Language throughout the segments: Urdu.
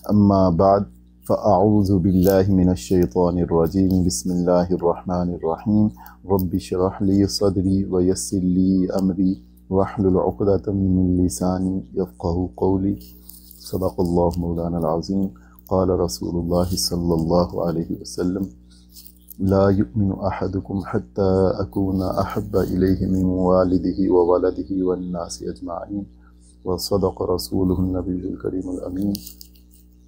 اما بعد فاعوذ باللہ من الشیطان الرجیم بسم اللہ الرحمن الرحیم رب اشرح لی صدری ویسر لی امری واحلل عقدۃ من لسانی یفقہوا قولی صدق اللہ مولانا العظیم قال رسول اللہ صلی اللہ علیہ وسلم لا یؤمن احدکم حتی اکون احب الیہ من والدہ وولدہ والناس اجمعین وصدق رسولہ النبی الکریم الامین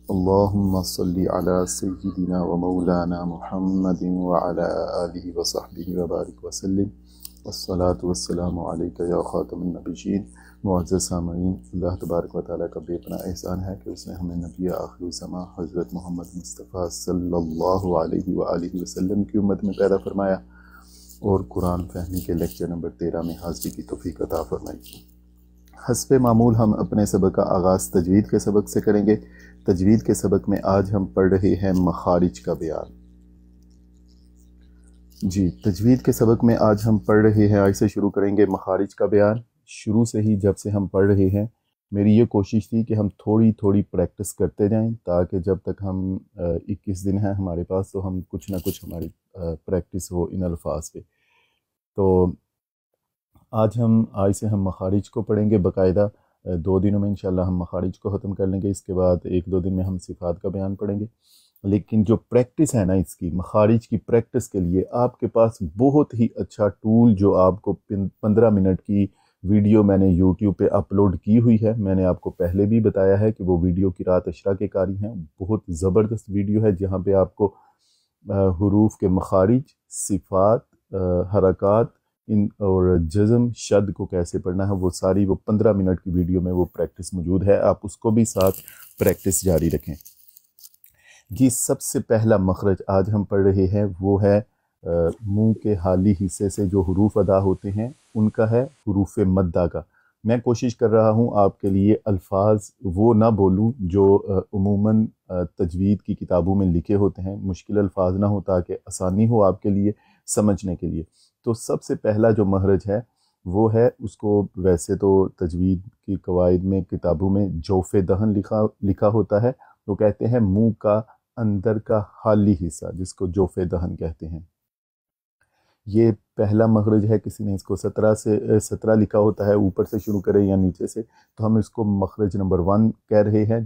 اللہم صلی علی سیدنا و مولانا محمد وعلی آلہ وصحبہ وبارک وسلم والصلاة والسلام علیکہ یا خاتم النبیین۔ معزز سامعین، اللہ تبارک و تعالیٰ کا بے پناہ احسان ہے کہ اس نے ہمیں نبی آخر الزماں حضرت محمد مصطفیٰ صلی اللہ علیہ وآلہ وسلم کی امت میں پیدا فرمایا اور قرآن فہمی کے لیکچر نمبر 13 میں حاضری کی توفیق عطا فرمائی۔ حسب معمول ہم اپنے سبق کا آغاز تجوید کے سبق سے کریں گے۔ تجوید کے سبق میں آج ہم پڑھ رہے ہیں مخارج کا بیان۔ تجوید کے سبق میں آج ہم پڑھ رہے ہیں، آج سے شروع کریں گے مخارج کا بیان۔ شروع سے ہی جب سے ہم پڑھ رہے ہیں میری یہ کوشش تھی کہ ہم تھوڑی تھوڑی پریکٹس کرتے جائیں تاکہ جب تک ہم 21 دن ہیں ہمارے پاس تو ہم کچھ نہ کچھ ہماری پریکٹس ہو ان الفاظ پہ۔ تو آج سے ہم مخارج کو پڑھیں گے باقاعدہ۔ 2 دنوں میں انشاءاللہ ہم مخارج کو ختم کر لیں گے، اس کے بعد 1-2 دن میں ہم صفات کا بیان پڑھیں گے۔ لیکن جو پریکٹس ہے نا اس کی مخارج کی پریکٹس کے لیے آپ کے پاس بہت ہی اچھا ٹول جو آپ کو 15 منٹ کی ویڈیو میں نے یوٹیوب پہ اپلوڈ کی ہوئی ہے۔ میں نے آپ کو پہلے بھی بتایا ہے کہ وہ ویڈیو قرأت اشرا کے قاری ہیں، بہت زبردست ویڈیو ہے جہاں پہ آپ کو حروف کے مخارج، صفات، حرکات اور جزم شد کو کیسے پڑھنا ہے وہ ساری 15 منٹ کی ویڈیو میں وہ پریکٹس موجود ہے، آپ اس کو بھی ساتھ پریکٹس جاری رکھیں۔ سب سے پہلا مخرج آج ہم پڑھ رہے ہیں وہ ہے منہ کے حالی حصے سے جو حروف ادا ہوتے ہیں ان کا ہے حروف مدہ کا۔ میں کوشش کر رہا ہوں آپ کے لیے الفاظ وہ نہ بولوں جو عموماً تجوید کی کتابوں میں لکھے ہوتے ہیں، مشکل الفاظ نہ ہو تاکہ آسانی ہو آپ کے لیے سمجھنے کے لیے۔ تو سب سے پہلا جو مخرج ہے وہ ہے، اس کو ویسے تو تجوید کی قواعد میں کتابوں میں جوف دہن لکھا ہوتا ہے، وہ کہتے ہیں منہ کا اندر کا حالی حصہ جس کو جوف دہن کہتے ہیں۔ یہ پہلا مخرج ہے، کسی نے اس کو 17 لکھا ہوتا ہے، اوپر سے شروع کرے یا نیچے سے، تو ہم اس کو مخرج نمبر 1 کہہ رہے ہیں۔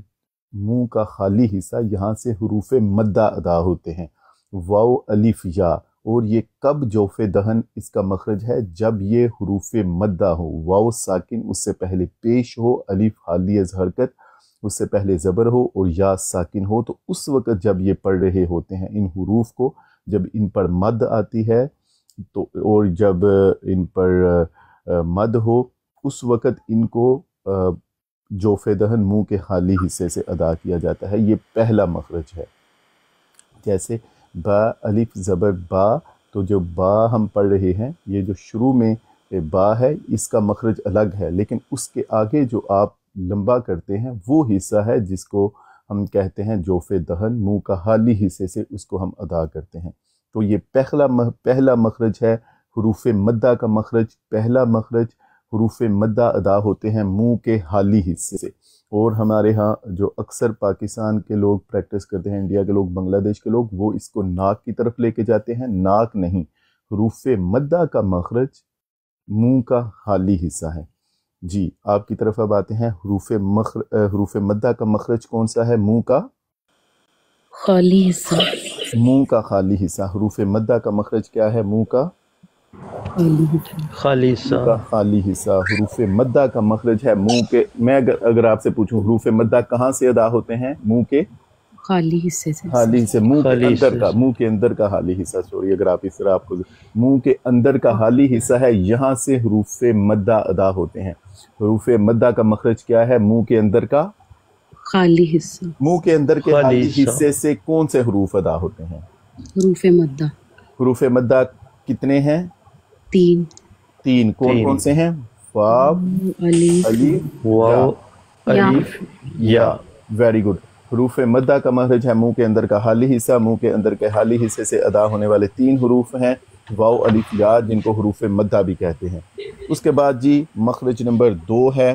منہ کا خالی حصہ، یہاں سے حروف مدہ ادا ہوتے ہیں، واو الف یا۔ اور یہ کب جوف دہن اس کا مخرج ہے؟ جب یہ حروف مدہ ہو، واو ساکن اس سے پہلے پیش ہو، الف حالی از حرکت اس سے پہلے زبر ہو، اور یا ساکن ہو، تو اس وقت جب یہ پڑھ رہے ہوتے ہیں ان حروف کو، جب ان پر مد آتی ہے تو اور جب ان پر مد ہو اس وقت ان کو جوف دہن منہ کے خالی حصے سے ادا کیا جاتا ہے۔ یہ پہلا مخرج ہے۔ جیسے با الف زبر با، تو جو با ہم پڑھ رہے ہیں یہ جو شروع میں با ہے اس کا مخرج الگ ہے، لیکن اس کے آگے جو آپ لمبا کرتے ہیں وہ حصہ ہے جس کو ہم کہتے ہیں جوف دہن، منہ کا حالی حصے سے اس کو ہم ادا کرتے ہیں۔ تو یہ پہلا مخرج ہے حروف مدہ کا مخرج۔ پہلا مخرج حروف مدہ ادا ہوتے ہیں منہ کے حالی حصے سے، اور ہمارے ہاں جو اکثر پاکستان کے لوگ پریکٹس کرتے ہیں، انڈیا کے لوگ، بنگلہ دیش کے لوگ، وہ اس کو ناک کی طرف لے کے جاتے ہیں۔ ناک نہیں، حروف مدہ کا مخرج منہ کا حالی حصہ ہے۔ آپ کی طرف اب آتے ہیں، حروف مدہ کا مخرج کون سا ہے؟ منہ کا خالی حصہ۔ منہ کا خالی حصہ۔ حروف مدہ کا مخرج کیا ہے؟ منہ کا خالی حصہ۔ منہ کا خالی حصہ۔ حروف مدہ کا مخرج ہے منہ کے، میں اگر آپ سے پوچھوں حروف مدہ کہاں سے ادا ہوتے ہیں؟ منہ کے خالی حصے سے۔ خالی حصے، منہ کے اندر کا، منہ کے اندر کا حالی حصہ، سوری اگر آپ اس طرح آپ کو، منہ کے اندر کا حالی حصہ ہے، یہاں سے حروف مدہ ادا ہوتے ہیں۔ حروف مدہ کا مخرج کیا ہے؟ منہ کے اندر کا خالی حصہ۔ منہ کے اندر کے خالی حصے سے کون سے حروف ادا ہوتے ہیں؟ حروف مدہ۔ حروف مدہ کتنے ہیں؟ 3 کون سے ہیں؟ واو الف واو الف یا۔ Very good. حروف مدہ کا مخرج ہے منہ کے اندر کا حالی حصہ۔ منہ کے اندر کے حالی حصے سے ادا ہونے والے 3 حروف ہیں واو الف یا، جن کو حروف مدہ بھی کہتے ہیں۔ اس کے بعد مخرج نمبر 2 ہے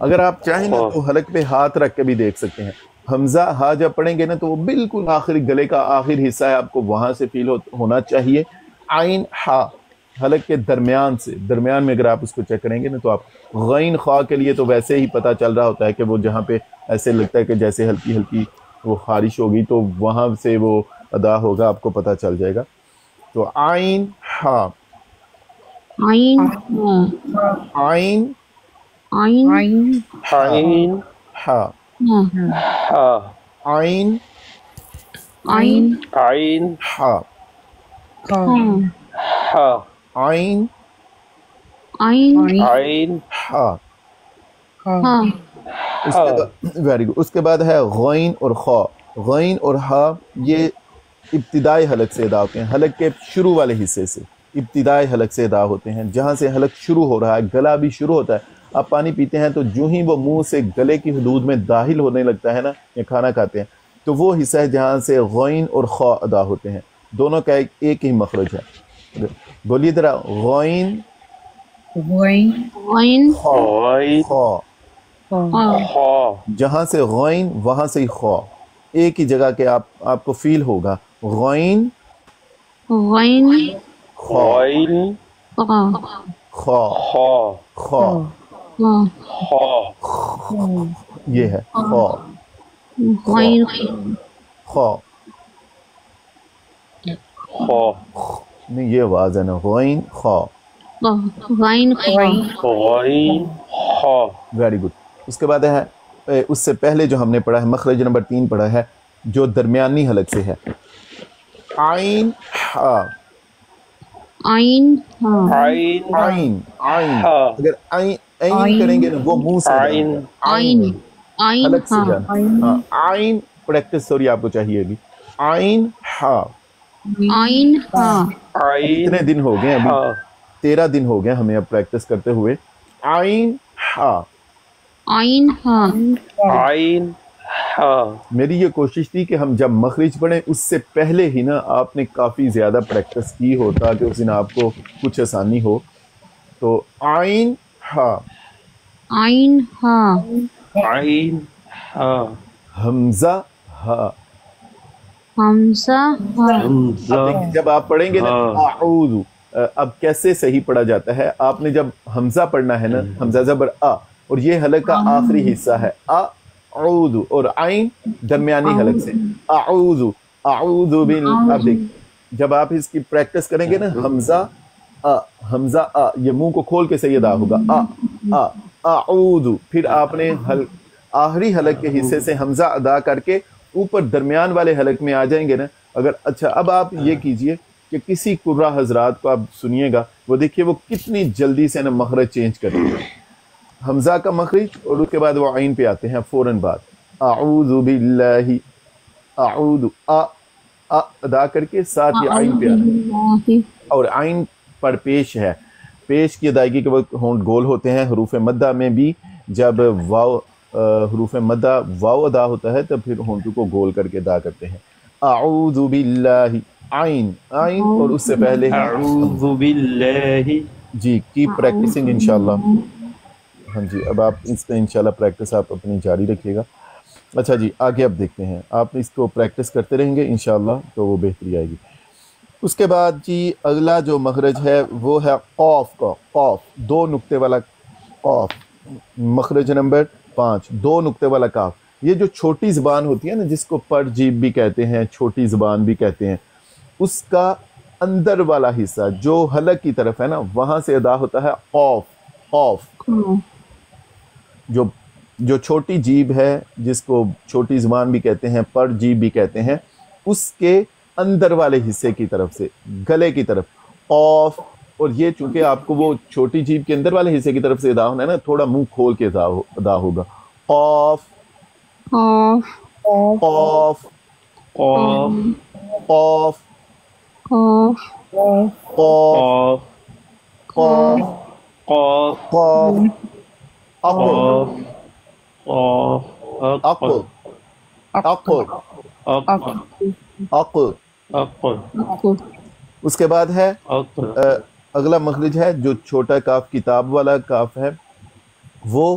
اگر آپ چاہیں نا تو حلق پہ ہاتھ رکھ کے بھی دیکھ سکتے ہیں. حمزہ ہا جب پڑھیں گے نا تو وہ بالکل آخری گلے کا آخر حصہ ہے، آپ کو وہاں سے فیل ہونا چاہیے. عین ہا حلق کے درمیان میں اگر آپ اس کو چیک کریں گے نا تو آپ غین خواہ کے لیے تو ویسے ہی پتہ چل رہا ہوتا ہے کہ وہ جہاں پہ ایسے لگتا ہے کہ جیسے ہلکی ہلکی وہ خارش ہوگی تو وہاں سے وہ ادا ہوگا، آپ کو پتہ چل جائے گا. تو عین ہا عین عین عین عین ہا ہا عین عین عین ہا ہا عین عین عین ہا. ہاں اس کے بعد ویری گڈ. اس کے بعد ہے غین اور خا. غین اور ہا یہ ابتدائی حلق سے ادا ہوتے ہیں، حلق کے شروع والے حصے سے ابتدائی حلق سے ادا ہوتے ہیں، جہاں سے حلق شروع ہو رہا ہے، گلا بھی شروع ہوتا ہے. آپ پانی پیتے ہیں تو جو ہی وہ منہ سے گلے کی حدود میں داخل ہونے لگتا ہے نا، یا کھانا کھاتے ہیں تو وہ حصہ ہے جہاں سے غین اور خا ادا ہوتے ہیں. دونوں کا ایک ہی مخرج ہے. بولیے ذرا غین عین خا غین خا. خا جہاں سے غین وہاں سے ہی خا، ایک ہی جگہ کے آپ کو فیل ہوگا. غین غین خا غین خا خا خا خا، خا یہ ہے خا غین خا. خا نہیں یہ آواز ہے نا، غین خا. غین خا غین خا. Very good. اس کے بعد ہے اس سے پہلے جو ہم نے پڑھا ہے مخرج نمبر 3 پڑھا ہے جو درمیانی حلق سے ہے. عین ہا عین ہا عین عین عین. ہا اگر عین کریں گے نا وہ منہ سے ادا عین ہوتا ہے. عین عین حلق سے ہا جانا. ہاں عین پریکٹس سوری آپ کو چاہیے گی. عین ہا. عین ہا عین کتنے دن ہو گئے ابھی؟ ہا 13 دن ہو گئے ہمیں اب پریکٹس کرتے ہوئے. عین ہا. عین ہا عین ہا. میری یہ کوشش تھی کہ ہم جب مخرج پڑھیں اس سے پہلے ہی نا آپ نے کافی زیادہ پریکٹس کی ہو تاکہ اس دن آپ کو کچھ آسانی ہو. تو عین ہا عین ہا عین ہا. حمزہ ہا. حمزہ ہا حمزہ اب دیکھیں جب آپ پڑھیں گے نا اعوذ، اب کیسے صحیح پڑھا جاتا ہے؟ آپ نے جب حمزہ پڑھنا ہے نا، حمزہ زبر آ، اور یہ حلق کا آخری حصہ ہے اعوذ، اور عین درمیانی حلق سے اعوذ اعوذ اب دیکھ جب آپ اس کی پریکٹس کریں گے نا، حمزہ آ یہ منہ کو کھول کے صحیح ادا ہوگا. اعوذ، پھر آپ نے آخری حلق کے حصے سے حمزہ ادا کر کے اوپر درمیان والے حلق میں آ جائیں گے نا. اگر اچھا اب آپ یہ کیجئے کہ کسی قرہ حضرات کو آپ سنیے گا، وہ دیکھیے وہ کتنی جلدی سے نا مخرج چینج کریں گے. حمزہ کا مخرج اور اس کے بعد وہ عین پہ آتے ہیں فوراً بعد. اعوذ باللہ، اعوذ ادا کر کے ساتھ ہی عین پہ آتے ہیں، اور عین پر پیش ہے. پیش کی ادائیگی کے وقت ہونٹ گول ہوتے ہیں. حروف مدہ میں بھی جب واو حروف مدہ واو ادا ہوتا ہے تو پھر ہونٹوں کو گول کر کے ادا کرتے ہیں. اعوذ باللہ عین عین، اور اس سے پہلے اعوذ باللہ. جی کیپ پریکٹسنگ انشاءاللہ. ہاں جی اب آپ اس پہ انشاءاللہ پریکٹس آپ اپنی جاری رکھیے گا. اچھا جی آگے اب دیکھتے ہیں، آپ اس کو پریکٹس کرتے رہیں گے انشاءاللہ تو وہ بہتری آئے گی. اس کے بعد جی اگلا جو مخرج ہے وہ ہے قاف کا. قاف 2 نقطے والا قاف، مخرج نمبر 5 2 نقطے والا کاف. یہ جو چھوٹی زبان ہوتی ہے نا جس کو پر جیب بھی کہتے ہیں، چھوٹی زبان بھی کہتے ہیں، اس کا اندر والا حصہ جو حلق کی طرف ہے نا وہاں سے ادا ہوتا ہے قاف. قاف جو چھوٹی جیب ہے جس کو چھوٹی زبان بھی کہتے ہیں، پر جیب بھی کہتے ہیں، اس کے اندر والے حصے کی طرف سے گلے کی طرف قاف. اور یہ چونکہ آپ کو وہ چھوٹی جیب کے اندر والے حصے کی طرف سے ادا ہونا ہے نا، تھوڑا منہ کھول کے ادا ہوگا. قاف قاف قاف قاف قاف قاف قاف قاف عقل قاف عقل عقل عقل. اس کے بعد ہے اگلا مخرج ہے جو چھوٹا کاف کتاب والا کاف ہے، وہ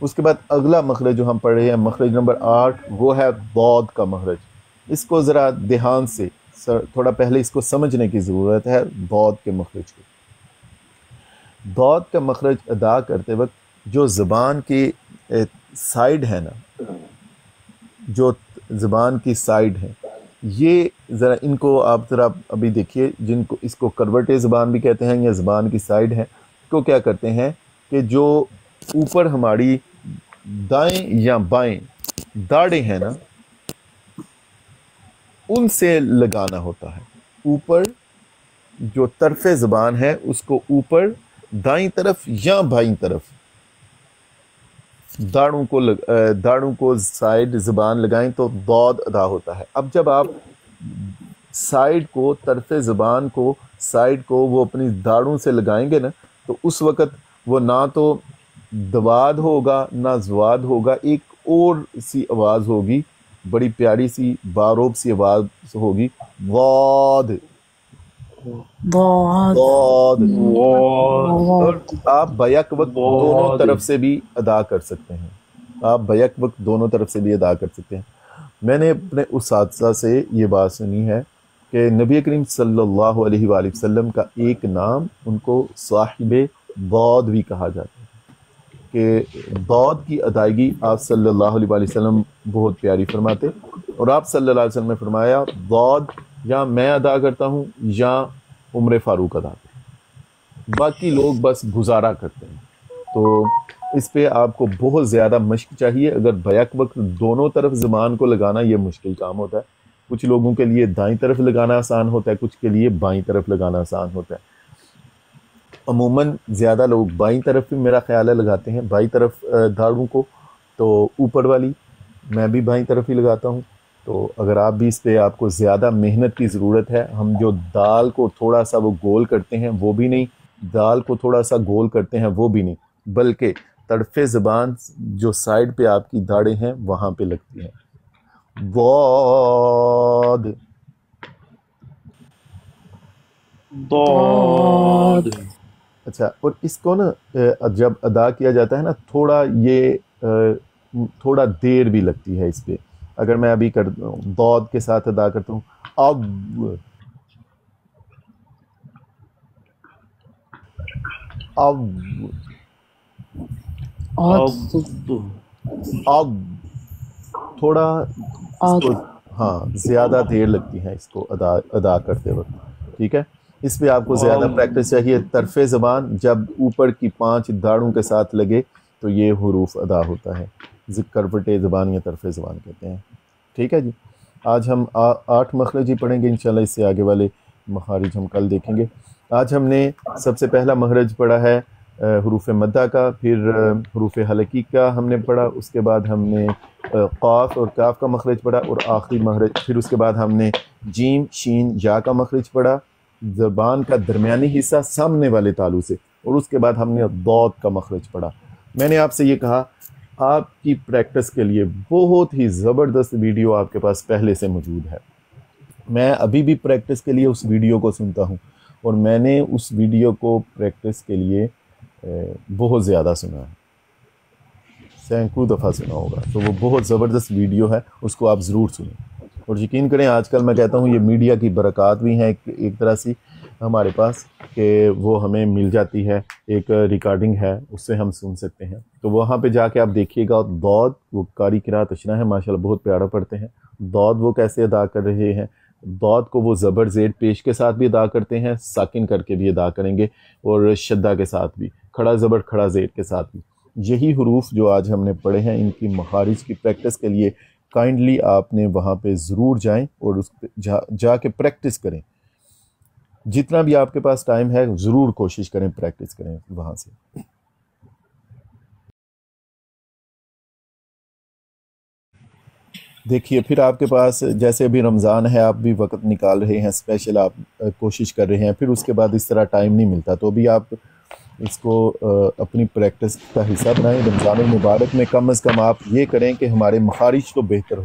اس کے بعد اگلا مخرج جو ہم پڑھ رہے ہیں مخرج نمبر 8 وہ ہے ضاد کا مخرج. اس کو ذرا دھیان سے تھوڑا پہلے اس کو سمجھنے کی ضرورت ہے. ضاد کے مخرج کو، ضاد کا مخرج ادا کرتے وقت جو زبان کی سائیڈ ہے نا، جو زبان کی سائیڈ ہے، یہ ذرا ان کو آپ ذرا ابھی دیکھیے، جن کو اس کو کروٹ زبان بھی کہتے ہیں یا زبان کی سائیڈ ہے، کو کیا کرتے ہیں کہ جو اوپر ہماری دائیں یا بائیں داڑیں ہیں نا، ان سے لگانا ہوتا ہے. اوپر جو طرف زبان ہے اس کو اوپر دائیں طرف یا بائیں طرف داڑوں کو سائیڈ زبان لگائیں تو ضاد ادا ہوتا ہے. اب جب آپ سائیڈ کو، طرف زبان کو، سائیڈ کو وہ اپنی داڑوں سے لگائیں گے نا، تو اس وقت وہ نہ تو دواد ہوگا نہ زواد ہوگا، ایک اور سی آواز ہوگی، بڑی پیاری سی باروب سی آواز ہوگی، واد ضاد ضاد. اور ضاد آپ بیک وقت دونوں ضاد طرف سے بھی ادا کر سکتے ہیں. آپ بیک وقت دونوں طرف سے بھی ادا کر سکتے ہیں. میں نے اپنے اساتذہ سے یہ بات سنی ہے کہ نبی کریم صلی اللہ علیہ وآلہ وسلم کا ایک نام ان کو صاحب ضاد بھی کہا جاتا ہے، کہ ضاد کی ادائیگی آپ صلی اللہ علیہ وآلہ وسلم بہت پیاری فرماتے. اور آپ صلی اللہ علیہ وسلم نے فرمایا ضاد یا میں ادا کرتا ہوں یا عمر فاروق ادا کرتے ہیں، باقی لوگ بس گزارا کرتے ہیں. تو اس پہ آپ کو بہت زیادہ مشق چاہیے. اگر بیک وقت دونوں طرف زبان کو لگانا یہ مشکل کام ہوتا ہے. کچھ لوگوں کے لیے دائیں طرف لگانا آسان ہوتا ہے، کچھ کے لیے بائیں طرف لگانا آسان ہوتا ہے. عموماً زیادہ لوگ بائیں طرف بھی میرا خیال ہے لگاتے ہیں، بائیں طرف داڑوں کو، تو اوپر والی میں بھی بائیں طرف ہی لگاتا ہوں. تو اگر آپ بھی اس پہ، آپ کو زیادہ محنت کی ضرورت ہے. ہم جو دال کو تھوڑا سا وہ گول کرتے ہیں وہ بھی نہیں، دال کو تھوڑا سا گول کرتے ہیں وہ بھی نہیں، بلکہ طرف زبان جو سائیڈ پہ آپ کی داڑیں ہیں وہاں پہ لگتی ہیں. ضاد. ضاد. ضاد اچھا، اور اس کو نا جب ادا کیا جاتا ہے نا، تھوڑا یہ تھوڑا دیر بھی لگتی ہے اس پہ. اگر میں ابھی ضاد کے ساتھ ادا کرتا ہوں، اب اب عاد اب. اب تھوڑا اس عاد کو، ہاں زیادہ دیر لگتی ہے اس کو ادا کرتے وقت. ٹھیک ہے، اس پہ آپ کو زیادہ اب. پریکٹس چاہیے. طرف زبان جب اوپر کی 5 داڑوں کے ساتھ لگے تو یہ حروف ادا ہوتا ہے. کروٹ زبان یا طرف زبان کہتے ہیں. ٹھیک ہے جی. آج ہم 8 مخرج ہی پڑھیں گے انشاءاللہ، اس سے آگے والے مخارج ہم کل دیکھیں گے. آج ہم نے سب سے پہلا مخرج پڑھا ہے حروف مدہ کا، پھر حروف حلقی کا ہم نے پڑھا، اس کے بعد ہم نے قاف اور کاف کا مخرج پڑھا، اور آخری مخرج پھر اس کے بعد ہم نے جیم شین یا کا مخرج پڑھا، زبان کا درمیانی حصہ سامنے والے تالو سے، اور اس کے بعد ہم نے ضاد کا مخرج پڑھا. میں نے آپ سے یہ کہا آپ کی پریکٹس کے لیے بہت ہی زبردست ویڈیو آپ کے پاس پہلے سے موجود ہے. میں ابھی بھی پریکٹس کے لیے اس ویڈیو کو سنتا ہوں، اور میں نے اس ویڈیو کو پریکٹس کے لیے بہت زیادہ سنا ہے، سینکڑوں دفعہ سنا ہوگا. تو وہ بہت زبردست ویڈیو ہے، اس کو آپ ضرور سنیں. اور یقین کریں آج کل میں کہتا ہوں یہ میڈیا کی برکات بھی ہیں ایک طرح سے ہمارے پاس، کہ وہ ہمیں مل جاتی ہے، ایک ریکارڈنگ ہے، اس سے ہم سن سکتے ہیں. تو وہاں پہ جا کے آپ دیکھیے گا ضاد، وہ قاری قرات اشنا ہے ماشاءاللہ، بہت پیارا پڑھتے ہیں. ضاد وہ کیسے ادا کر رہے ہیں، ضاد کو وہ زبر زیر پیش کے ساتھ بھی ادا کرتے ہیں، ساکن کر کے بھی ادا کریں گے، اور شدہ کے ساتھ بھی، کھڑا زبر کھڑا زیر کے ساتھ بھی. یہی حروف جو آج ہم نے پڑھے ہیں، ان کی مخارج کی پریکٹس کے لیے کائنڈلی آپ نے وہاں پہ ضرور جائیں اور اس پہ جا کے پریکٹس کریں. جتنا بھی آپ کے پاس ٹائم ہے ضرور کوشش کریں، پریکٹس کریں وہاں سے. دیکھیے پھر آپ کے پاس جیسے ابھی رمضان ہے، آپ بھی وقت نکال رہے ہیں اسپیشل، آپ کوشش کر رہے ہیں، پھر اس کے بعد اس طرح ٹائم نہیں ملتا، تو ابھی آپ اس کو اپنی پریکٹس کا حصہ بنائیں. رمضان المبارک میں کم از کم آپ یہ کریں کہ ہمارے مخارج تو بہتر ہو.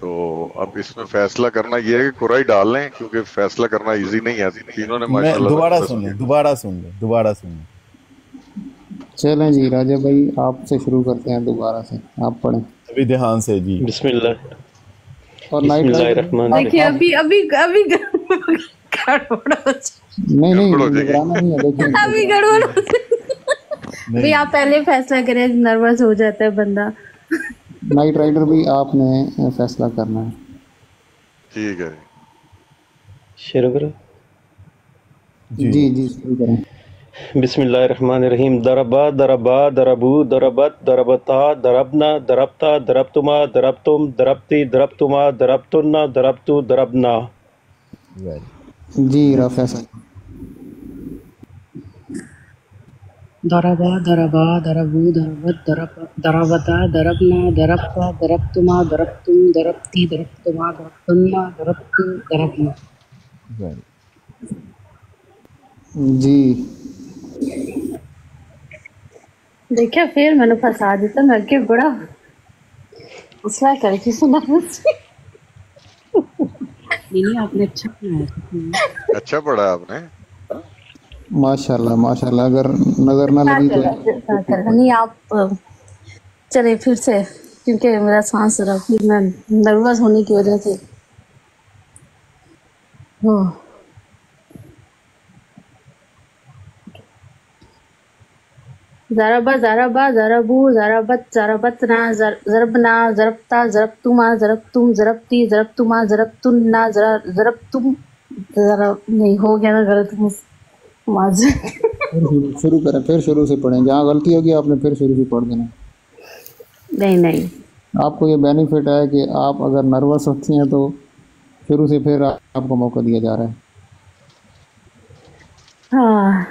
تو اب اس میں فیصلہ کرنا یہ ہے کہ قرآن ڈال لیں، کیونکہ فیصلہ کرنا ایزی نہیں ہے، تینوں نے میں ماشاءاللہ دوبارہ سن لیں چلیں جی راجہ بھائی آپ سے شروع کرتے ہیں، دوبارہ سے آپ پڑھیں ابھی دھیان سے جی. بسم اللہ اور بسم نائٹ اللہ رائڈر الرحمن دیکھیے الرحیم. ابھی گڑبڑ ہو نہیں گڑبڑ ہو جائے گی. گھبرانا نہیں ہے، دیکھیں ابھی گڑبڑ ہو بھائی آپ پہلے فیصلہ کریں، نروس ہو جاتا ہے بندہ. نائٹ رائڈر بھی آپ نے فیصلہ کرنا ہے. ٹھیک ہے. شروع کرو. جی شروع کریں. بسم اللہ الرحمن الرحیم. ضربا ضربا ضربو ضربت ضربتا ضربنا ضربتا ضربتما ضربتم ضربتی ضربتما ضربتنا ضربتو ضربنا. جی رافع صاحب. ضربا ضربا ضربو ضربت ضربتا ضربنا ضربتا ضربتما ضربتم ضربتی ضربتما ضربتنا ضربتو ضربنا. جی دیکھا پھر میں نے پھنسا دیتا، میں کہ بڑا مسئلہ کر کے سنا. نہیں آپ نے اچھا بنایا. اچھا پڑھا آپ نے. ماشاءاللہ اگر نظر نہ لگی تو نہیں آپ چلے پھر سے، کیونکہ میرا سانس ذرا پھر میں نروس ہونے کی وجہ سے ضربا ضربا ضربو ضربت ضربتنا ضربنا ضربتا ضربتما ضربتم ضربتی ضربتما ضربتنا ضربتم نہیں ہو گیا نا غلط شروع کریں، پھر شروع سے پڑھیں، جہاں غلطی ہوگی آپ نے پھر شروع سے پڑھ دینا. نہیں آپ کو یہ بینیفٹ ہے کہ آپ اگر نروس ہوتی ہیں تو شروع سے پھر آپ کو موقع دیا جا رہا ہے. ہاں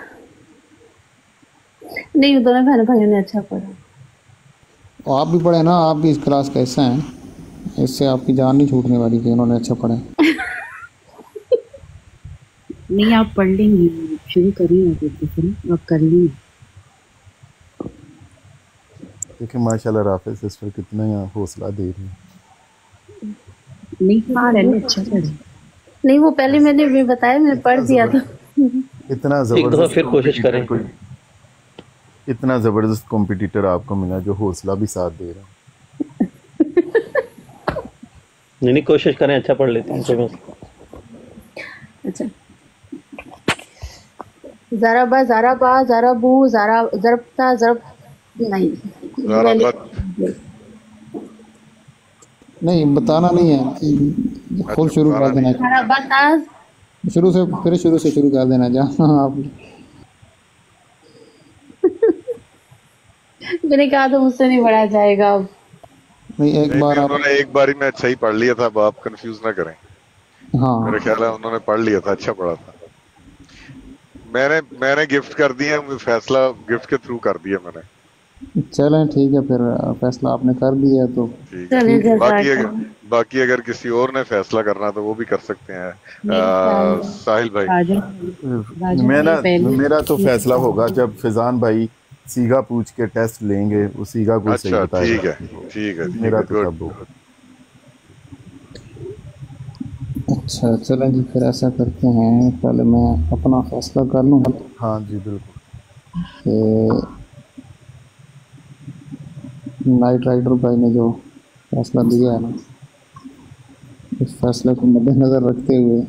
نہیں، دونوں بہن بھائیوں نے اچھا پڑھا. اور آپ بھی پڑھیں نا، آپ بھی اس کلاس کا حصہ ہیں، اس سے آپ کی جان نہیں چھوٹنے والی کہ انہوں نے اچھا پڑھا. نہیں آپ پڑھ لیں گی، شروع کریں آپ کر لیں. دیکھیں ماشاءاللہ رافع سسٹر کتنا حوصلہ دے رہی ہیں. نہیں پہلے اچھا پڑھیں. نہیں وہ پہلے میں نے بھی بتایا، میں نے پڑھ دیا تھا. اتنا ایک دفعہ پھر کوشش کریں. اتنا زبردست کمپٹیٹر آپ کو ملا جو حوصلہ بھی ساتھ دے رہا ہے. نہیں کوشش کریں، اچھا پڑھ لیتے ہیں. کوئی مسئلہ. اچھا ضربا ضربا ضربو ضربتا ضرب نہیں نہیں بتانا نہیں ہے، خود شروع کر دینا. ضربتا شروع سے شروع کر دینا جہاں آپ. میں نے کہا تو مجھ سے نہیں پڑھا جائے گا. اب نہیں ایک بار آپ انہوں نے ایک باری میں اچھا ہی پڑھ لیا تھا، اب آپ کنفیوز نہ کریں. ہاں میرا خیال ہے انہوں نے پڑھ لیا تھا، اچھا پڑھا تھا. میں نے گفٹ کر دیا، فیصلہ گفٹ کے تھرو کر دیا میں نے. چلیں ٹھیک ہے، پھر فیصلہ آپ نے کر دیا تو ٹھیک ہے. باقی اگر کسی اور نے فیصلہ کرنا تو وہ بھی کر سکتے ہیں. ساحل بھائی میرا تو فیصلہ ہوگا جب فیضان بھائی سیگا پوچھ کے ٹیسٹ لیں گے، وہ سیگا کو صحیح اچھا بتائے گا. ٹھیک ہے میرا تو تب ہوگا. اچھا چلیں جی، پھر ایسا کرتے ہیں، پہلے میں اپنا فیصلہ کر لوں. ہاں جی بالکل. کہ نائٹ رائڈر بھائی نے جو فیصلہ دیا ہے نا، اس فیصلے کو مد نظر رکھتے ہوئے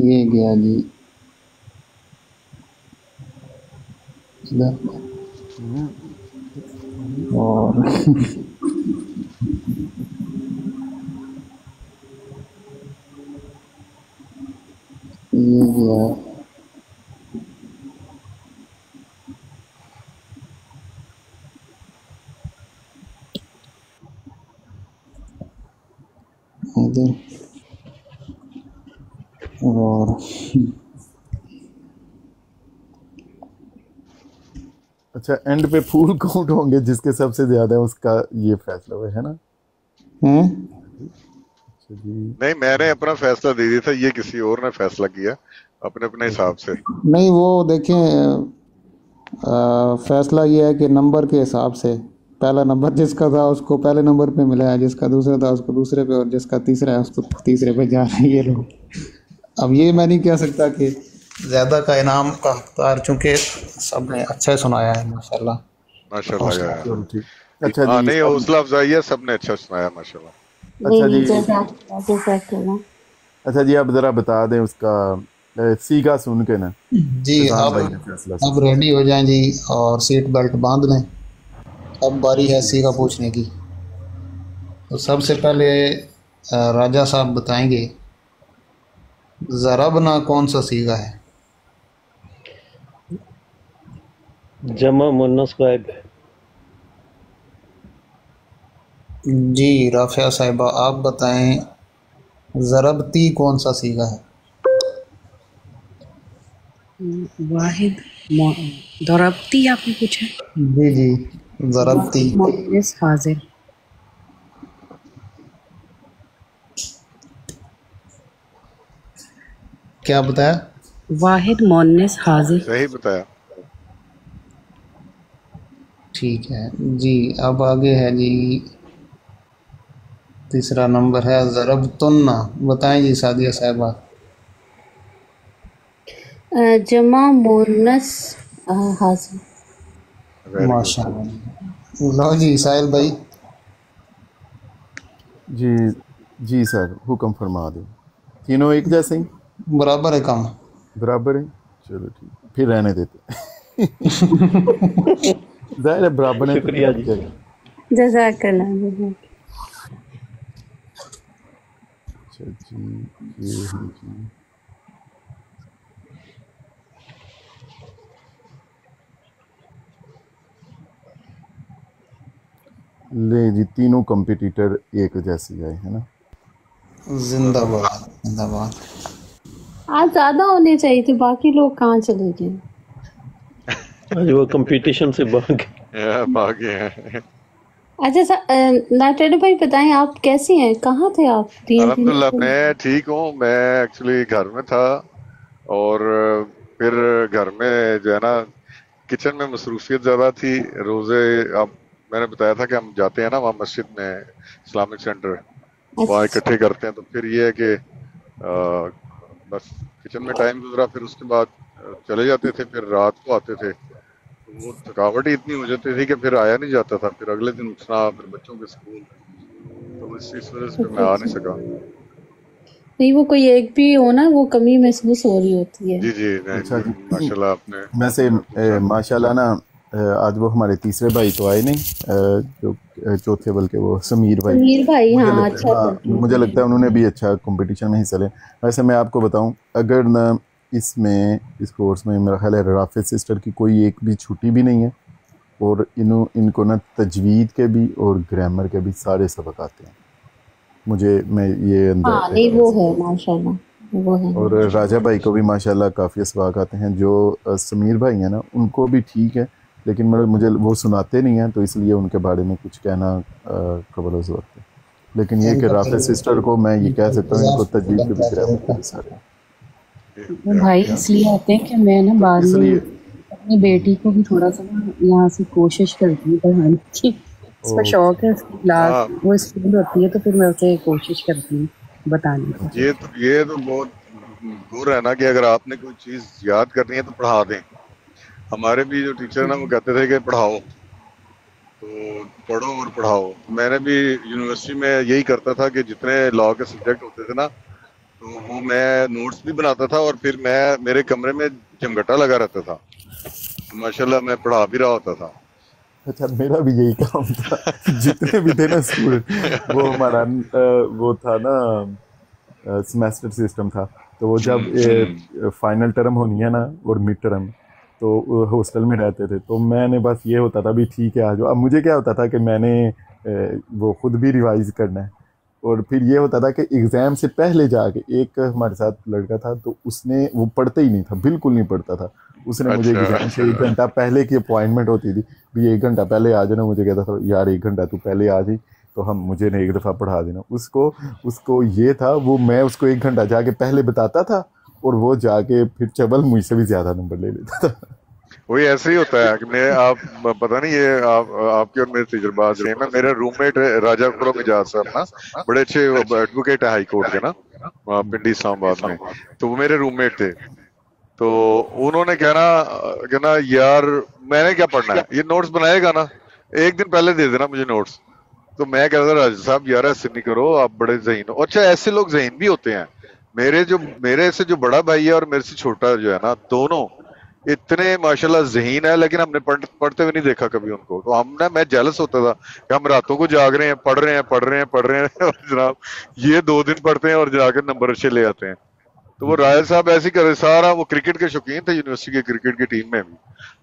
یہ گیا جی ادھر، اور یہ گیا ادھر، اور اچھا اینڈ پہ پھول کاؤنٹ ہوں گے، جس کے سب سے زیادہ اس کا یہ فیصلہ ہے نا. نہیں، میں نے اپنا فیصلہ دے دیا تھا، یہ کسی اور نے فیصلہ کیا اپنے حساب سے. نہیں وہ دیکھیں فیصلہ یہ ہے کہ نمبر کے حساب سے پہلا نمبر جس کا تھا اس کو پہلے نمبر پہ ملا ہے، جس کا دوسرا تھا اس کو دوسرے پہ، اور جس کا تیسرا ہے اس کو تیسرے پہ جا رہے ہیں یہ لوگ. اب یہ میں نہیں کہہ سکتا کہ زیادہ کا انعام کا حقدار، چونکہ سب نے اچھا سنایا ہے ماشاء اللہ. ماشاءاللہ. چلو ٹھیک. اچھا ہاں جی نہیں حوصلہ افزائی ہے، سب نے اچھا سنایا ماشاءاللہ. اچھا جی جزاک اللہ. اچھا جی آپ ذرا بتا دیں اس کا سیگا سن کے نا. جی فیضان اب بھائی نے فیصلہ سن. اب ریڈی ہو جائیں جی اور سیٹ بیلٹ باندھ لیں. اب باری ہے سیگا پوچھنے کی. تو سب سے پہلے راجہ صاحب بتائیں گے ضربنا کون سا سیگا ہے؟ جمع مونس غائب. جی رافعہ صاحبہ آپ بتائیں ضربتی کون سا سیگا ہے؟ واحد ضربتی آپ نے پوچھا؟ جی جی ضربتی. واحد مؤنث حاضر. کیا بتایا؟ واحد مؤنث حاضر. صحیح بتایا. ٹھیک ہے جی. اب آگے ہے جی تیسرا نمبر ہے ضربتن. بتائیں جی سعدیہ صاحبہ. جمع مونس حاضر. ماشاء اللہ. لو جی ساحل بھائی. جی جی سر حکم فرما دیں. تینوں ایک جیسے ہی برابر ہے کم. برابر ہیں. چلو ٹھیک پھر رہنے دیتے. ظاہر ہے برابر ہیں تو شکریہ جی. کیا کریں. جزاک اللہ. اچھا جی یہ ہے جی لے جی تینوں کمپٹیٹر ایک جیسے آئے ہیں نا. زندہ باد زندہ باد. آج زیادہ ہونے چاہیے تھے، باقی لوگ کہاں چلے گئے؟ آج وہ کمپٹیشن سے باقی ہیں. اچھا ناٹیڈو بھائی بتائیں آپ کیسے ہیں، کہاں تھے آپ؟ الحمدللہ میں ٹھیک ہوں. میں ایکچولی گھر میں تھا اور پھر گھر میں جو ہے نا کچن میں مصروفیت زیادہ تھی. روزے اب میں نے بتایا تھا کہ ہم جاتے ہیں نا وہاں مسجد میں اسلامک سینٹر وہاں اکٹھے کرتے ہیں، تو پھر یہ ہے کہ بس کچن میں ٹائم گزرا. پھر اس کے بعد چلے جاتے تھے، پھر رات کو آتے تھے. وہ تھکاوٹ ہی اتنی ہو جاتی تھی کہ پھر آیا نہیں جاتا تھا. پھر اگلے دن اٹھنا، پھر بچوں کے اسکول، تو اس وجہ سے میں آ نہیں سکا. نہیں وہ کوئی ایک بھی ہو نا وہ کمی محسوس ہو رہی ہوتی ہے. جی جی اچھا جی ماشاء اللہ آپ نے ویسے ماشاء اللہ نا آج وہ ہمارے تیسرے بھائی تو آئے نہیں، جو چوتھے بلکہ وہ سمیر بھائی. سمیر بھائی ہاں اچھا مجھے لگتا ہے انہوں نے بھی اچھا کمپٹیشن میں حصہ لیا. ویسے میں آپ کو بتاؤں اگر نہ اس کورس میں میرا خیال ہے رافع سسٹر کی کوئی ایک بھی چھٹی بھی نہیں ہے، اور ان کو نا تجوید کے بھی اور گرامر کے بھی سارے سبق آتے ہیں. میں یہ ہاں نہیں وہ ہے ماشاء اللہ وہ ہے. اور راجہ بھائی کو بھی ماشاءاللہ کافی اسباق آتے ہیں. جو سمیر بھائی ہیں نا ان کو بھی ٹھیک ہے، لیکن مجھے وہ سناتے نہیں ہیں، تو اس لیے ان کے بارے میں کچھ کہنا قبل از وقت ہے. لیکن یہ کہ رافع سسٹر کو میں یہ کہہ سکتا ہوں ان کو تجوید کے بھی گرامر کے بھی سارے. بھائی اس لیے آتے ہیں کہ میں نا بعد اس میں لیے اپنی بیٹی کو بھی تھوڑا سا نا یہاں سے کوشش کرتی ہوں پڑھانے کی. اس کا شوق ہے، اس کی کلاس وہ اسکول ہوتی ہے تو پھر میں اسے کوشش کرتی ہوں بتانے کی. یہ تو بہت دور ہے نا کہ اگر آپ نے کوئی چیز یاد کرنی ہے تو پڑھا دیں. ہمارے بھی جو ٹیچر نا وہ کہتے تھے کہ پڑھاؤ، تو پڑھو اور پڑھاؤ. میں نے بھی یونیورسٹی میں یہی کرتا تھا کہ جتنے لاء کے سبجیکٹ ہوتے تھے نا تو وہ میں نوٹس بھی بناتا تھا، اور پھر میرے کمرے میں جمگٹا لگا رہتا تھا. ماشاءاللہ میں پڑھا بھی رہا ہوتا تھا. اچھا میرا بھی یہی کام تھا. جتنے بھی تھے نا اسٹوڈنٹ، وہ ہمارا وہ تھا نا سیمیسٹر سسٹم تھا، تو وہ جب فائنل ٹرم ہونی ہے نا اور مڈ ٹرم، تو ہاسٹل میں رہتے تھے. تو میں نے بس یہ ہوتا تھا بھی ٹھیک ہے آ جاؤ. اب مجھے کیا ہوتا تھا کہ میں نے وہ خود بھی ریوائز کرنا ہے، اور پھر یہ ہوتا تھا کہ ایگزام سے پہلے جا کے ایک ہمارے ساتھ لڑکا تھا، تو اس نے وہ پڑھتا ہی نہیں تھا، بالکل نہیں پڑھتا تھا. اس نے مجھے ایگزام سے 1 گھنٹہ پہلے کی اپوائنٹمنٹ ہوتی تھی بھی 1 گھنٹہ پہلے آ جانا. مجھے کہتا تھا یار 1 گھنٹہ تو پہلے آ جائی تو مجھے نے ایک دفعہ پڑھا دینا. اس کو یہ تھا، وہ میں اس کو 1 گھنٹہ جا کے پہلے بتاتا تھا، اور وہ جا کے پھر چبل مجھ سے بھی زیادہ نمبر لے لیتا تھا. وہی ایسے ہی ہوتا ہے کہ میں آپ پتہ نہیں یہ آپ کے اور میرے تجربات رہے ہیں. میرا روم میٹ راجہ خرم اجاز صاحب نا بڑے اچھے ایڈوکیٹ ہے ہائی کورٹ کے نا پنڈی اسلام آباد میں. تو وہ میرے روم میٹ تھے. تو انہوں نے کہنا یار میں نے کیا پڑھنا ہے, یہ نوٹس بنائے گا نا ایک دن پہلے دے دینا مجھے نوٹس. تو میں کہتا تھا راجہ صاحب یار ایسے نہیں کرو, آپ بڑے ذہین ہو. اچھا ایسے لوگ ذہین بھی ہوتے ہیں. میرے سے جو بڑا بھائی ہے اور میرے سے چھوٹا جو ہے نا, دونوں اتنے ماشاءاللہ ذہین ہے, لیکن ہم نے پڑھتے ہوئے نہیں دیکھا کبھی ان کو. تو میں جیلس ہوتا تھا کہ ہم راتوں کو جاگ رہے ہیں, پڑھ رہے ہیں اور جناب یہ 2 دن پڑھتے ہیں اور جا کے نمبر اچھے لے آتے ہیں. تو وہ رائل صاحب ایسے ہی کرے سارا, وہ کرکٹ کے شوقین تھے یونیورسٹی کے کرکٹ کی ٹیم میں بھی.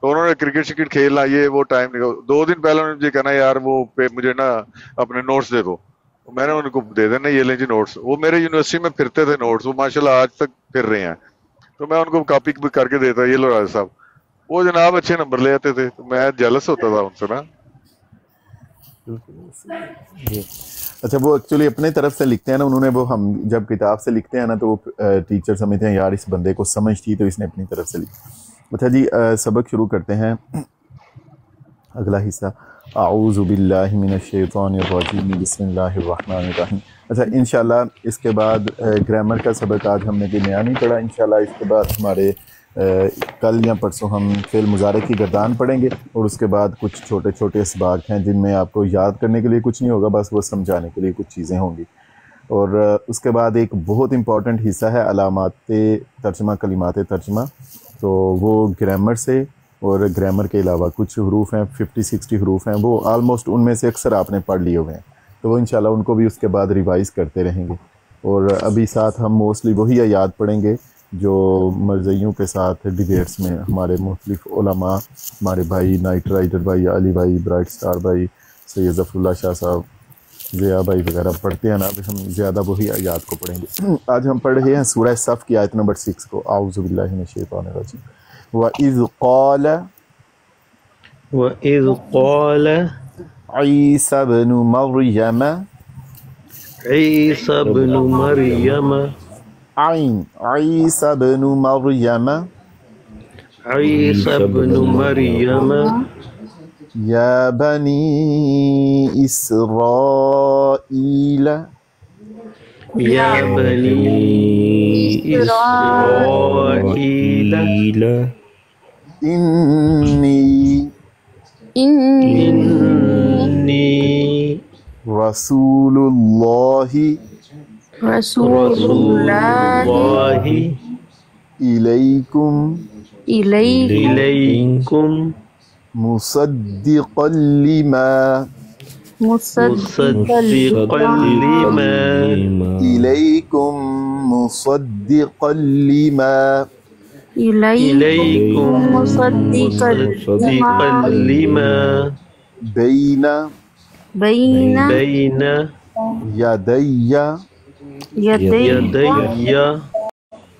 تو انہوں نے کرکٹ کھیلنا یہ وہ ٹائم نکل. 2 دن پہلے انہوں نے مجھے کہنا یار وہ مجھے نا اپنے نوٹس دے دو. میں نے ان کو دے دینا یہ لیں جی نوٹس. وہ میرے یونیورسٹی میں پھرتے تھے نوٹس, وہ ماشاءاللہ آج تک پھر رہے ہیں. تو میں ان کو کاپی کر کے دیتا, یہ لو راجہ صاحب. وہ جناب اچھے نمبر لے آتے تھے. تو میں جیلس ہوتا تھا ان سے نا. اچھا وہ ایکچولی اپنے طرف سے لکھتے ہیں نا, انہوں نے وہ ہم جب کتاب سے لکھتے ہیں نا تو وہ ٹیچر سمجھتے ہیں یار اس بندے کو سمجھ تھی تو اس نے اپنی طرف سے لکھی. اچھا جی سبق شروع کرتے ہیں. اگلا حصہ اعوذ باللہ من الشیطان الرجیم بسم اللہ الرحمن الرحیم. اچھا انشاءاللہ اس کے بعد گرامر کا سبق آج ہم نے بھی نیا نہیں پڑھا. انشاءاللہ اس کے بعد ہمارے کل یا پرسوں ہم فعل مضارع کی گردان پڑھیں گے, اور اس کے بعد کچھ چھوٹے چھوٹے اسباق ہیں جن میں آپ کو یاد کرنے کے لیے کچھ نہیں ہوگا, بس وہ سمجھانے کے لیے کچھ چیزیں ہوں گی. اور اس کے بعد ایک بہت امپورٹنٹ حصہ ہے علامات ترجمہ, کلمات ترجمہ. تو وہ گرامر سے اور گرامر کے علاوہ کچھ حروف ہیں 50-60 حروف ہیں, وہ آلموسٹ ان میں سے اکثر آپ نے پڑھ لیے ہوئے ہیں. تو وہ انشاءاللہ ان کو بھی اس کے بعد ریوائز کرتے رہیں گے. اور ابھی ساتھ ہم موسٹلی وہی آیات پڑھیں گے جو مرزیوں کے ساتھ ڈیبیٹس میں ہمارے مختلف علماء, ہمارے بھائی نائٹ رائڈر بھائی, علی بھائی, برائٹ سٹار بھائی, سید ظفر اللہ شاہ صاحب, ضیاء بھائی وغیرہ پڑھتے ہیں نا. ابھی ہم زیادہ وہی آیات کو پڑھیں گے. آج ہم پڑھ رہے ہیں سورہ صف کی آیت نمبر 6 کو. اعوذ باللہ من الشیطان الرجیم. وَإِذْ قَالَ عِيسَى ابْنُ مَرْيَمَ عیسی ابن مریم عیسی ابن مریم عیسی ابن مریم یا بنی اسرائیل یا بنی اسرائیل انی رسول اللہ الیکم مصدقا لما الیکم مصدقا لما بین یدی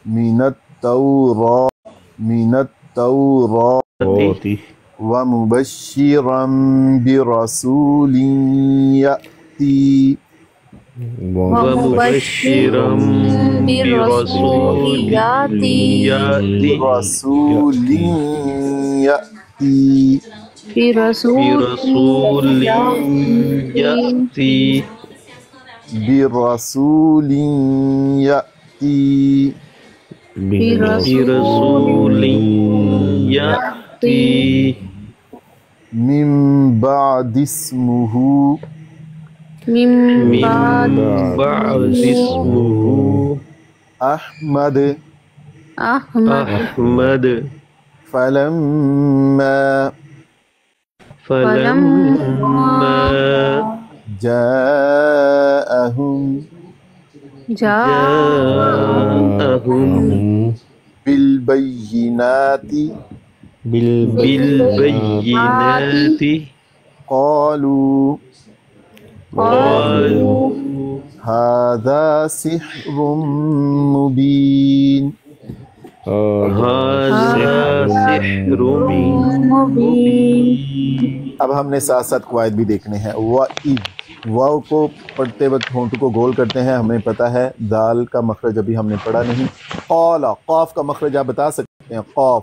من التوراۃ ومبشرا برسول برسول یأتی من بعد اسمه احمد فلما جاءهم بالبينات قالوا هذا سحر مبين. اب ہم نے ساتھ ساتھ قواعد بھی دیکھنے ہیں. واو کو پڑھتے وقت ہونٹ کو گول کرتے ہیں, ہمیں پتہ ہے. دال کا مخرج ابھی ہم نے پڑھا نہیں. قاف کا مخرج آپ بتا سکتے ہیں؟ قاف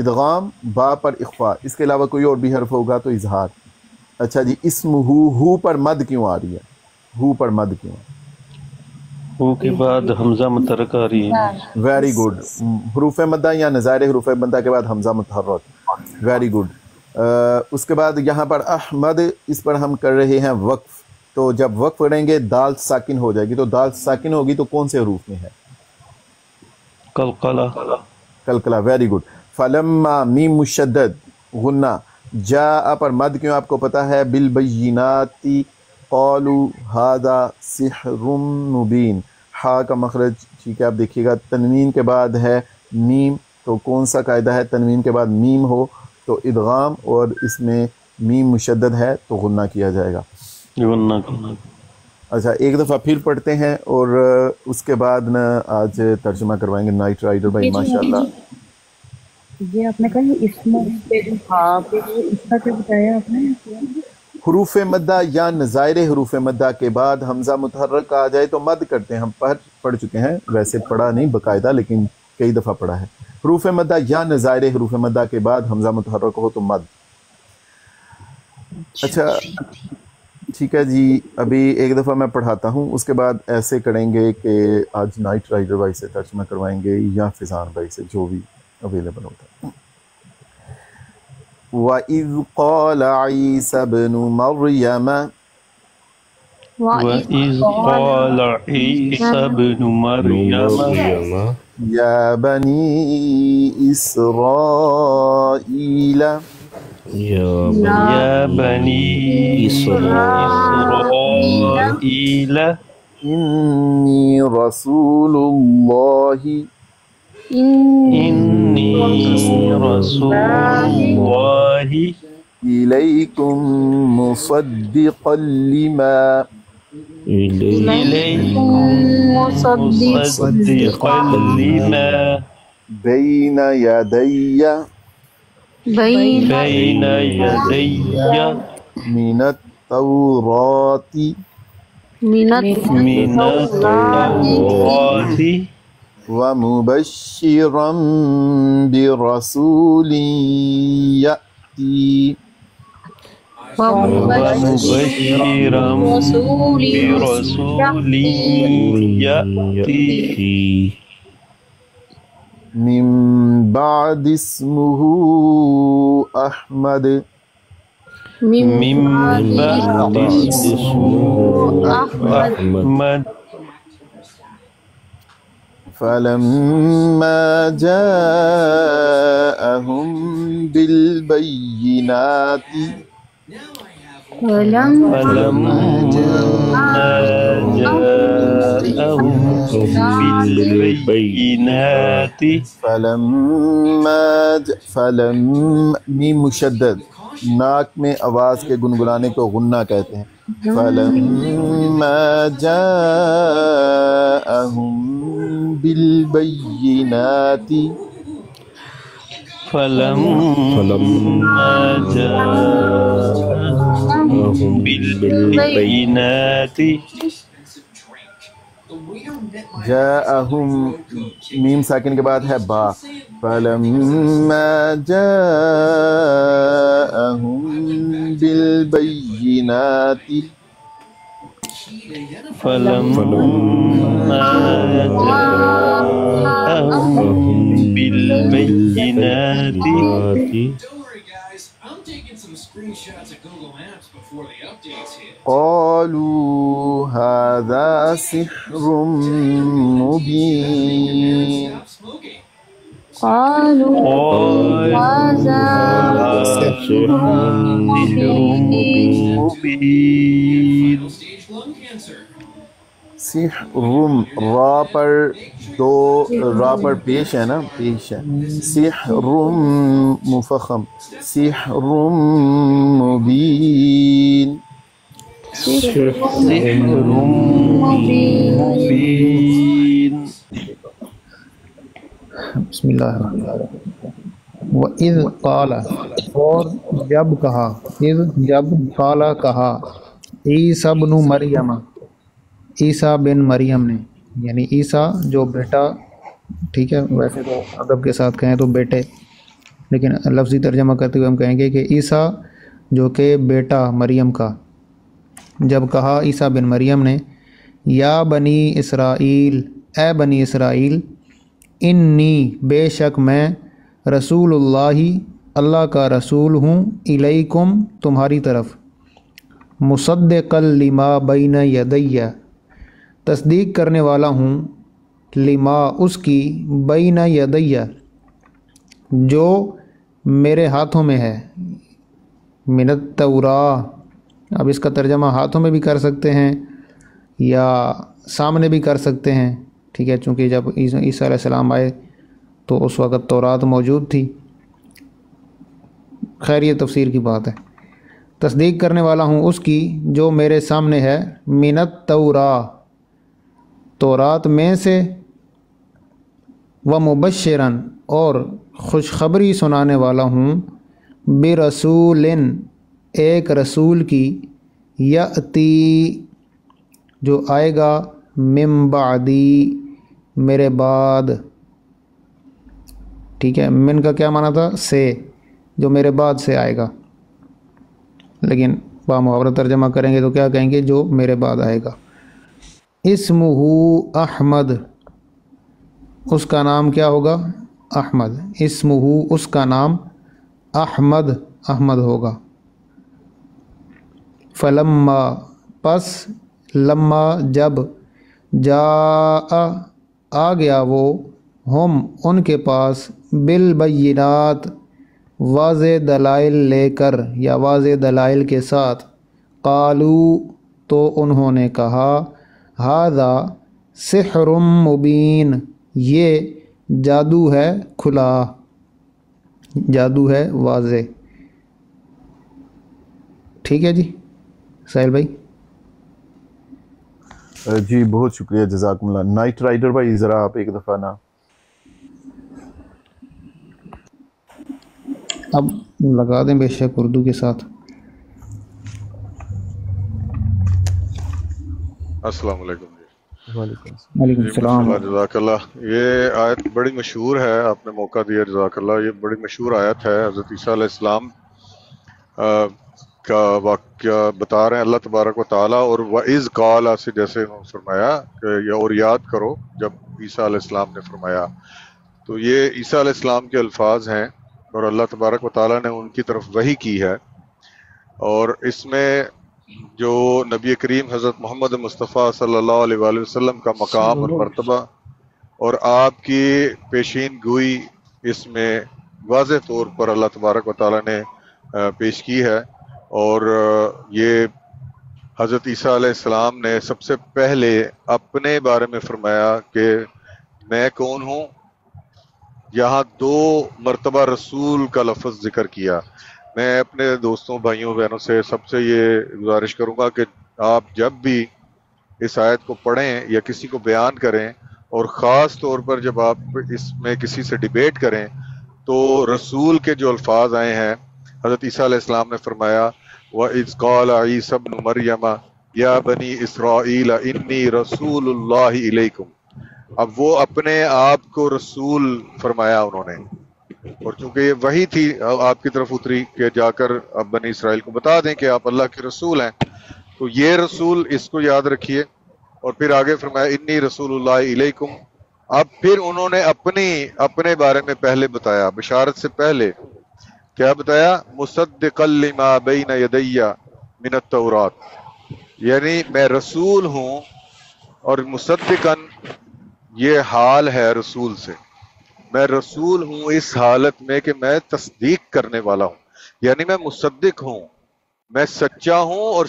ادغام با پر اخفا، اس کے علاوہ کوئی اور بھی حرف ہوگا تو اظہار. اچھا جی، اسم ہو پر مد کیوں آ رہی ہے؟ ہو پر مد کیوں؟ ہو کے بعد حمزہ متحرک آ رہی ہے. Very good. حروف مدہ یا نظائر حروف مدہ کے بعد حمزہ متحرک. Very good. اس کے بعد یہاں پر احمد، اس پر ہم کر رہے ہیں وقف. تو جب وقف کریں گے دال ساکن ہو جائے گی، تو دال ساکن ہوگی تو کون سے حروف میں ہے؟ قلقلہ. قلقلہ. Very good. فلما میم مشدد غنہ. جاء پر مد کیوں آپ کو پتا ہے؟ بالبینات قالوا ھذا سحر مبین. ہا کا مخرج ٹھیک ہے آپ دیکھیے گا، تنوین کے بعد ہے میم، تو کون سا قاعدہ ہے؟ تنوین کے بعد میم ہو تو ادغام، اور اس میں میم مشدد ہے تو غنہ کیا جائے گا. اچھا ایک دفعہ پھر پڑھتے ہیں اور اس کے بعد نا آج ترجمہ کروائیں گے نائٹ رائڈر بھائی ماشاءاللہ. یہ آپ نے کہا یہ اسم پہ جو ہا پہ اس کا کیا بتایا آپ نے؟ حروف مدہ یا نظائر حروف مدہ کے بعد حمزہ متحرک آ جائے تو مد کرتے ہیں. ہم پڑھ چکے ہیں، ویسے پڑھا نہیں باقاعدہ لیکن کئی دفعہ پڑھا ہے. حروف مدہ یا نظائر حروف مدہ کے بعد حمزہ متحرک ہو تو مد. اچھا ٹھیک ہے جی، ابھی ایک دفعہ میں پڑھاتا ہوں، اس کے بعد ایسے کریں گے کہ آج نائٹ رائڈر بھائی سے ترجمہ کروائیں گے یا فضان بھائی سے، جو بھی اویلیبل ہوتا ہے. وَإِذْ قَالَ عِيسَى ابْنُ مَرْيَمَ وَإِذْ قَالَ عِيسَى ابْنُ مَرْيَمَ يَا بَنِي إِسْرَائِيلَ يَا بَنِي إِسْرَائِيلَ إِنِّي رَسُولُ اللَّهِ إِنِّي رَسُولُ اللَّهِ إِلَيْكُمْ مُصَدِّقًا لِمَا بَيْنَ يَدَيَّ مِنَ التَّوْرَاةِ وَمُبَشِّرًا بِرَسُولٍ يَأْتِي من بعد اسمه أحمد فلما جاءهم بالبينات میم مشدد، ناک میں آواز کے گنگنانے کو غنہ کہتے ہیں. فلما جاءهم بالبينات جاءهم میم ساکن کے بعد ہے با. فلما جاءهم بالبينات قالوا هذا سحر مبين سحر را پر دو را پر پیش ہے نا، پیش ہے. سحر مفخم، سحر مبین. بسم اللہ الرحمن الرحیم. وَإِذْ قَالَ، اور جب کہا، اذ جب، قال کہا، عیسیٰ بن مریم، عیسیٰ بن مریم نے، یعنی عیسیٰ جو بیٹا، ٹھیک ہے ویسے تو ادب کے ساتھ کہیں تو بیٹے، لیکن لفظی ترجمہ کرتے ہوئے ہم کہیں گے کہ عیسیٰ جو کہ بیٹا مریم کا، جب کہا عیسیٰ بن مریم نے یا بنی اسرائیل، اے بنی اسرائیل، انی بے شک میں رسول اللہ کا رسول ہوں، الیکم تمہاری طرف، مصدقا لما بین یدی تصدیق کرنے والا ہوں، لما اس کی، بین یدی جو میرے ہاتھوں میں ہے، من التوراۃ۔ اب اس کا ترجمہ ہاتھوں میں بھی کر سکتے ہیں یا سامنے بھی کر سکتے ہیں، ٹھیک ہے، چونکہ جب عیسیٰ علیہ السلام آئے تو اس وقت تورات موجود تھی، خیر یہ تفسیر کی بات ہے۔ تصدیق کرنے والا ہوں اس کی جو میرے سامنے ہے، من التوراۃ، تورات میں سے، ومبشراً اور خوشخبری سنانے والا ہوں، برسول ایک رسول کی، یاتی جو آئے گا، من بعدی میرے بعد، ٹھیک ہے، من کا کیا معنی تھا؟ سے، جو میرے بعد سے آئے گا، لیکن بامحاورہ ترجمہ کریں گے تو کیا کہیں گے؟ جو میرے بعد آئے گا۔ اسمہ احمد، اس کا نام کیا ہوگا؟ احمد۔ اسمہ اس کا نام، احمد احمد ہوگا۔ فلما پس، لما جب، جاء آ گیا وہ، ہم ان کے پاس، بالبینات واضح دلائل لے کر یا واضح دلائل کے ساتھ، قالو تو انہوں نے کہا، ھذا سحر مبین یہ جادو ہے کھلا، جادو ہے واضح۔ ٹھیک ہے جی ساحل بھائی؟ جی بہت شکریہ، جزاکم اللہ۔ نائٹ رائڈر بھائی ذرا آپ ایک دفعہ نا، اب لگا دیں بے شک اردو کے ساتھ۔ السلام علیکم جی۔ وعلیکم السلام۔ جزاک اللہ۔ یہ آیت بڑی مشہور ہے، آپ نے موقع دیا، جزاک اللہ۔ یہ بڑی مشہور آیت ہے، حضرت عیسیٰ علیہ السلام کا واقعہ بتا رہے ہیں اللہ تبارک و تعالیٰ، اور وَإِذْ قَالَ سے جیسے انہوں نے فرمایا کہ اور یاد کرو جب عیسیٰ علیہ السلام نے فرمایا، تو یہ عیسیٰ علیہ السلام کے الفاظ ہیں اور اللہ تبارک و تعالیٰ نے ان کی طرف وحی کی ہے، اور اس میں جو نبی کریم حضرت محمد مصطفیٰ صلی اللہ علیہ وآلہ وسلم کا مقام اور مرتبہ اور آپ کی پیشین گوئی اس میں واضح طور پر اللہ تبارک و تعالیٰ نے پیش کی ہے۔ اور یہ حضرت عیسیٰ علیہ السلام نے سب سے پہلے اپنے بارے میں فرمایا کہ میں کون ہوں۔ یہاں 2 مرتبہ رسول کا لفظ ذکر کیا۔ میں اپنے دوستوں بھائیوں بہنوں سے سب سے یہ گزارش کروں گا کہ آپ جب بھی اس آیت کو پڑھیں یا کسی کو بیان کریں، اور خاص طور پر جب آپ اس میں کسی سے ڈیبیٹ کریں، تو رسول کے جو الفاظ آئے ہیں، حضرت عیسیٰ علیہ السلام نے فرمایا وَإِذْ قَالَ عِيسَى ابْنُ مَرْيَمَ يَا بَنِي إِسْرَائِيلَ إِنِّي رَسُولُ اللَّهِ إِلَيْكُمْ۔ اب وہ اپنے آپ کو رسول فرمایا انہوں نے، اور چونکہ یہ وحی تھی آپ کی طرف اتری کہ جا کر اب بنی اسرائیل کو بتا دیں کہ آپ اللہ کے رسول ہیں، تو یہ رسول اس کو یاد رکھیے۔ اور پھر آگے فرمایا انی رسول اللہ الیکم۔ اب پھر انہوں نے اپنے بارے میں پہلے بتایا، بشارت سے پہلے کیا بتایا؟ مصدقا لما بین یدی من التورات، یعنی میں رسول ہوں، اور مصدقاً یہ حال ہے رسول سے، میں رسول ہوں اس حالت میں کہ میں تصدیق کرنے والا ہوں، یعنی میں مصدق ہوں، میں سچا ہوں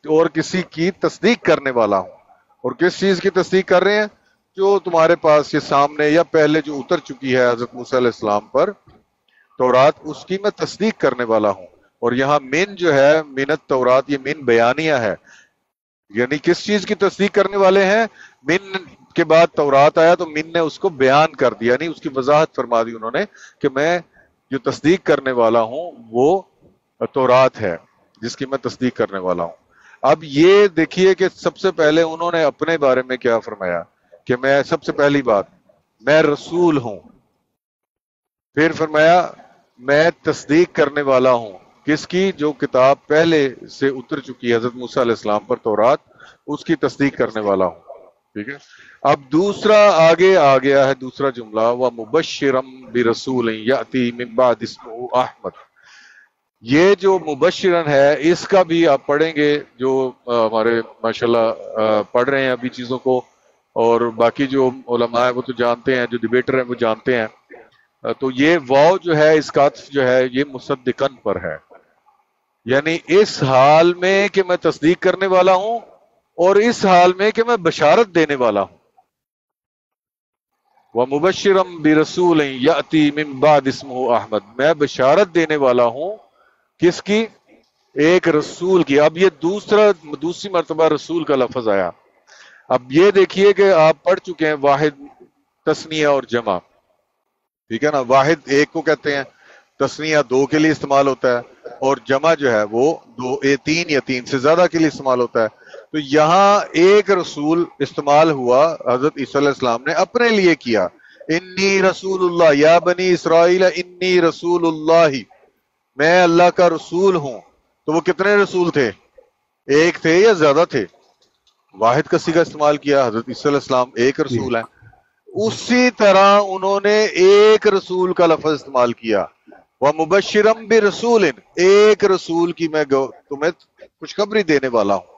اور کسی کی تصدیق کرنے والا ہوں۔ اور کس چیز کی تصدیق کر رہے ہیں؟ جو تمہارے پاس یہ سامنے یا پہلے جو اتر چکی ہے حضرت موسیٰ علیہ السلام پر تورات، اس کی میں تصدیق کرنے والا ہوں۔ اور یہاں من جو ہے، من التورات، یہ من بیانیہ ہے، یعنی کس چیز کی تصدیق کرنے والے ہیں؟ من کے بعد تورات آیا تو من نے اس کو بیان کر دیا، یعنی اس کی وضاحت فرما دی انہوں نے کہ میں جو تصدیق کرنے والا ہوں وہ تورات ہے جس کی میں تصدیق کرنے والا ہوں۔ اب یہ دیکھیے کہ سب سے پہلے انہوں نے اپنے بارے میں کیا فرمایا کہ میں، سب سے پہلی بات، میں رسول ہوں۔ پھر فرمایا میں تصدیق کرنے والا ہوں کس کی؟ جو کتاب پہلے سے اتر چکی ہے حضرت موسیٰ علیہ السلام پر، تورات، اس کی تصدیق کرنے والا ہوں. ٹھیک ہے. اب دوسرا آگے آ گیا ہے دوسرا جملہ، وَمُبَشِّرًا بِرَسُولٍ يَأْتِي مِن بَعْدِ اسْمُهُ أَحْمَد. یہ جو مبشرن ہے اس کا بھی آپ پڑھیں گے، جو ہمارے ماشاءاللہ پڑھ رہے ہیں ابھی چیزوں کو، اور باقی جو علماء ہیں وہ تو جانتے ہیں، جو ڈیبیٹر ہیں وہ جانتے ہیں. تو یہ واو جو ہے اس کا عطف جو ہے یہ مصدقن پر ہے، یعنی اس حال میں کہ میں تصدیق کرنے والا ہوں اور اس حال میں کہ میں بشارت دینے والا ہوں. وَمُبَشِّرًا بِرَسُولٍ يَأْتِي مِن بَعْدِ اسْمُهُ أَحْمَد. میں بشارت دینے والا ہوں کس کی؟ ایک رسول کی. اب یہ دوسری مرتبہ رسول کا لفظ آیا. اب یہ دیکھیے کہ آپ پڑھ چکے ہیں واحد، تثنیہ اور جمع. ٹھیک ہے نا. واحد ایک کو کہتے ہیں، تثنیہ دو کے لیے استعمال ہوتا ہے، اور جمع جو ہے وہ تین یا تین سے زیادہ کے لیے استعمال ہوتا ہے. تو یہاں ایک رسول استعمال ہوا، حضرت عیسیٰ علیہ السلام نے اپنے لیے کیا. انی رسول اللہ یا بنی اسرائیل انی رسول اللہ، میں اللہ کا رسول ہوں. تو وہ کتنے رسول تھے؟ ایک تھے یا زیادہ تھے؟ واحد کا صیغہ استعمال کیا. حضرت عیسیٰ علیہ السلام ایک رسول ہیں. اسی طرح انہوں نے ایک رسول کا لفظ استعمال کیا، وَمُبَشِّرًا بِرَسُولٍ، ایک رسول کی میں تمہیں خوشخبری دینے والا ہوں.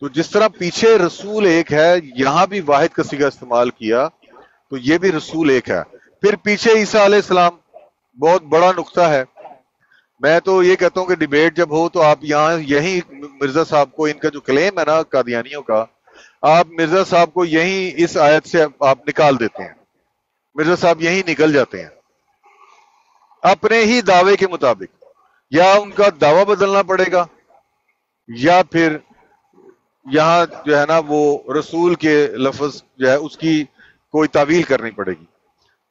تو جس طرح پیچھے رسول ایک ہے، یہاں بھی واحد کا صیغہ استعمال کیا، تو یہ بھی رسول ایک ہے. پھر پیچھے عیسیٰ علیہ السلام، بہت بڑا نقطہ ہے. میں تو یہ کہتا ہوں کہ ڈیبیٹ جب ہو تو آپ یہاں یہی مرزا صاحب کو، ان کا جو کلیم ہے نا قادیانیوں کا، آپ مرزا صاحب کو یہی اس آیت سے آپ نکال دیتے ہیں. مرزا صاحب یہی نکل جاتے ہیں اپنے ہی دعوے کے مطابق. یا ان کا دعویٰ بدلنا پڑے گا، یا پھر یہاں جو ہے نا وہ رسول کے لفظ جو ہے اس کی کوئی تعویل کرنی پڑے گی.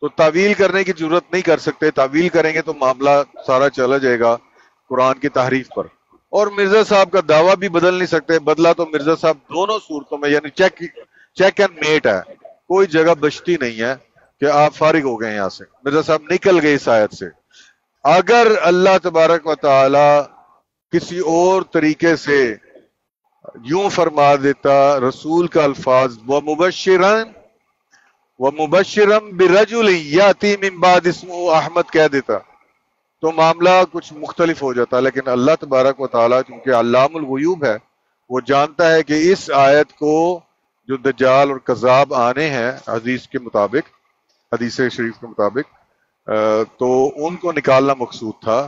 تو تعویل کرنے کی ضرورت نہیں کر سکتے. تعویل کریں گے تو معاملہ سارا چلا جائے گا قرآن کی تحریف پر. اور مرزا صاحب کا دعویٰ بھی بدل نہیں سکتے. بدلا تو مرزا صاحب دونوں صورتوں میں، یعنی چیک اینڈ میٹ ہے، کوئی جگہ بچتی نہیں ہے کہ آپ فارغ ہو گئے یہاں سے. مرزا صاحب نکل گئے اس آیت سے. اگر اللہ تبارک و تعالی کسی اور طریقے سے یوں فرما دیتا، رسول کا الفاظ وَمُبَشِّرًا بِرَجُلٍ يَأْتِي مِن بَعْدِ اسْمُهُ أَحْمَد کہہ دیتا تو معاملہ کچھ مختلف ہو جاتا. لیکن اللہ تبارک و تعالیٰ چونکہ علام الغیوب ہے، وہ جانتا ہے کہ اس آیت کو جو دجال اور کذاب آنے ہیں حدیث کے مطابق، حدیث شریف کے مطابق، تو ان کو نکالنا مقصود تھا.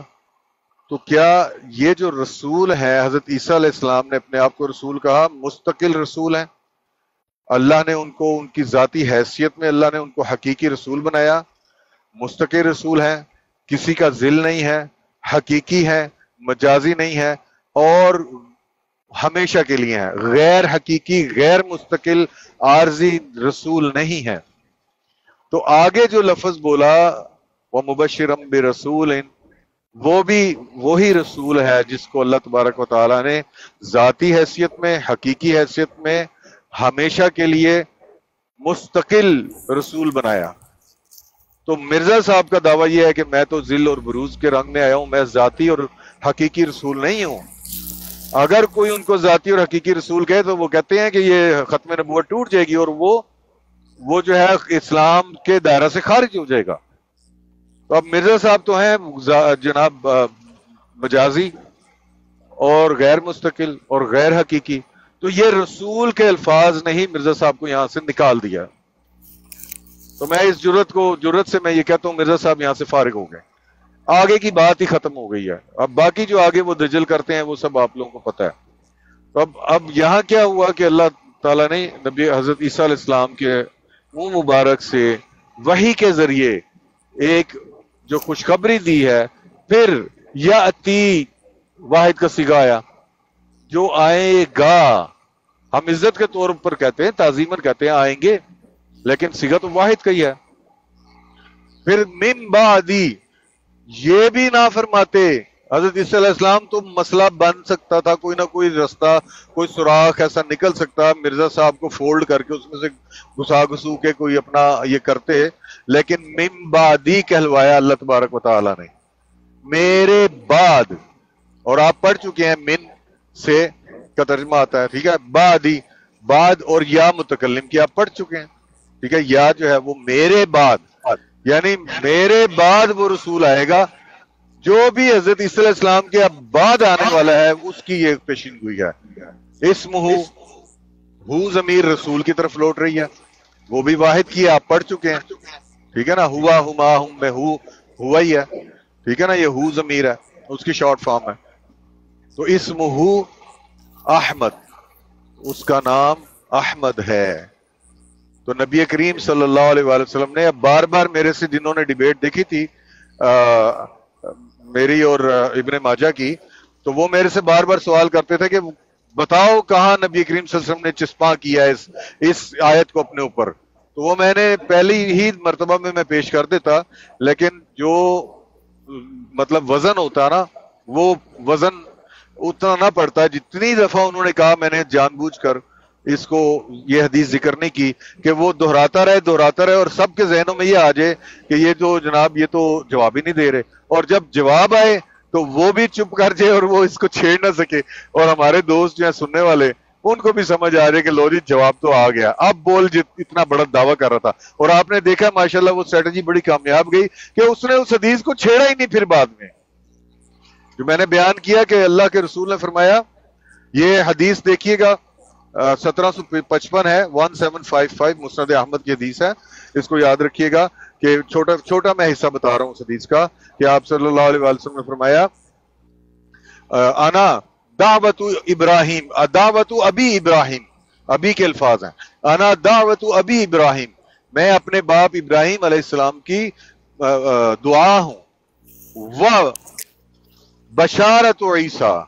تو کیا یہ جو رسول ہیں، حضرت عیسیٰ علیہ السلام نے اپنے آپ کو رسول کہا، مستقل رسول ہیں. اللہ نے ان کو ان کی ذاتی حیثیت میں اللہ نے ان کو حقیقی رسول بنایا، مستقل رسول ہیں، کسی کا ذل نہیں ہے، حقیقی ہے، مجازی نہیں ہے، اور ہمیشہ کے لیے ہیں. غیر حقیقی، غیر مستقل، عارضی رسول نہیں ہے. تو آگے جو لفظ بولا وَمُبَشِّرًا بِرَسُولٍ، وہ بھی وہی رسول ہے جس کو اللہ تبارک و تعالیٰ نے ذاتی حیثیت میں، حقیقی حیثیت میں، ہمیشہ کے لیے مستقل رسول بنایا. تو مرزا صاحب کا دعویٰ یہ ہے کہ میں تو ذل اور بروز کے رنگ میں آیا ہوں، میں ذاتی اور حقیقی رسول نہیں ہوں. اگر کوئی ان کو ذاتی اور حقیقی رسول کہے تو وہ کہتے ہیں کہ یہ ختم نبوت ٹوٹ جائے گی اور وہ جو ہے اسلام کے دائرہ سے خارج ہو جائے گا. تو اب مرزا صاحب تو ہیں جناب مجازی اور غیر مستقل اور غیر حقیقی. تو یہ رسول کے الفاظ نہیں مرزا صاحب کو یہاں سے نکال دیا. تو میں اس جرت سے میں یہ کہتا ہوں مرزا صاحب یہاں سے فارغ ہو گئے، آگے کی بات ہی ختم ہو گئی ہے. اب باقی جو آگے وہ دجل کرتے ہیں وہ سب آپ لوگوں کو پتہ ہے. تو اب یہاں کیا ہوا کہ اللہ تعالیٰ نے نبی حضرت عیسیٰ علیہ السلام کے منہ مبارک سے وحی کے ذریعے ایک جو خوشخبری دی ہے. پھر یاتی واحد کا صیغہ آیا، جو آئے گا. ہم عزت کے طور پر کہتے ہیں، تعظیماً کہتے ہیں آئیں گے، لیکن صیغہ تو واحد کا ہی ہے. پھر من بعدی، یہ بھی نہ فرماتے حضرت عیسیٰ علیہ السلام تو مسئلہ بن سکتا تھا، کوئی نہ کوئی رستہ، کوئی سوراخ ایسا نکل سکتا، مرزا صاحب کو فولڈ کر کے اس میں سے گھسا گھسو کے کوئی اپنا یہ کرتے، لیکن من بعدی کہلوایا اللہ تبارک و تعالیٰ نے، میرے بعد. اور آپ پڑھ چکے ہیں من سے کا ترجمہ آتا ہے، ٹھیک ہے، بعدی، بعد اور یا متکلم کی آپ پڑھ چکے ہیں، ٹھیک ہے. یا جو ہے وہ میرے بعد، یعنی میرے بعد وہ رسول آئے گا، جو بھی حضرت عیسیٰ علیہ السلام کے اب بعد آنے والا ہے اس کی یہ پیشین گوئی ہے. اسمہ ہو ضمیر رسول کی طرف لوٹ رہی ہے، وہ بھی واحد کی آپ پڑھ چکے ہیں، ٹھیک ہے نا. ہوا ہما ہم میں ہوا ہی ہے، ٹھیک ہے نا. یہ ہو ضمیر ہے، اس کی شارٹ فارم ہے. تو اسمہ احمد، اس کا نام احمد ہے. تو نبی کریم صلی اللہ علیہ وآلہ وسلم نے اب بار بار میرے سے جنہوں نے ڈیبیٹ دیکھی تھی میری اور ابن ماجہ کی، تو وہ میرے سے بار بار سوال کرتے تھے کہ بتاؤ کہاں نبی کریم صلی اللہ علیہ وسلم نے چسپاں کیا اس آیت کو اپنے اوپر. تو وہ میں نے پہلی ہی مرتبہ میں پیش کر دیتا، لیکن جو مطلب وزن ہوتا نا، وہ وزن اتنا نہ پڑتا جتنی دفعہ انہوں نے کہا. میں نے جان بوجھ کر اس کو یہ حدیث ذکر نہیں کی کہ وہ دہراتا رہے اور سب کے ذہنوں میں یہ آ جائے کہ یہ تو جناب یہ تو جواب ہی نہیں دے رہے، اور جب جواب آئے تو وہ بھی چپ کر جائے اور وہ اس کو چھیڑ نہ سکے، اور ہمارے دوست جو ہیں سننے والے ان کو بھی سمجھ آ جائے کہ لو جی جواب تو آ گیا، اب بول اتنا بڑا دعویٰ کر رہا تھا. اور آپ نے دیکھا ماشاءاللہ وہ اسٹریٹجی بڑی کامیاب گئی کہ اس نے اس حدیث کو چھیڑا ہی نہیں. پھر بعد میں جو میں نے بیان کیا کہ اللہ کے رسول نے فرمایا، یہ حدیث دیکھیے گا 1755 ہے، 1755 مسند احمد کی حدیث ہے، اس کو یاد رکھیے گا کہ چھوٹا میں حصہ بتا رہا ہوں اس حدیث کا کہ آپ صلی اللہ علیہ وسلم نے فرمایا انا دعوت ابراہیم، دعوت ابی ابراہیم، ابی کے الفاظ ہیں، انا دعوت ابی ابراہیم، میں اپنے باپ ابراہیم علیہ السلام کی دعا ہوں، و بشارت عیسیٰ،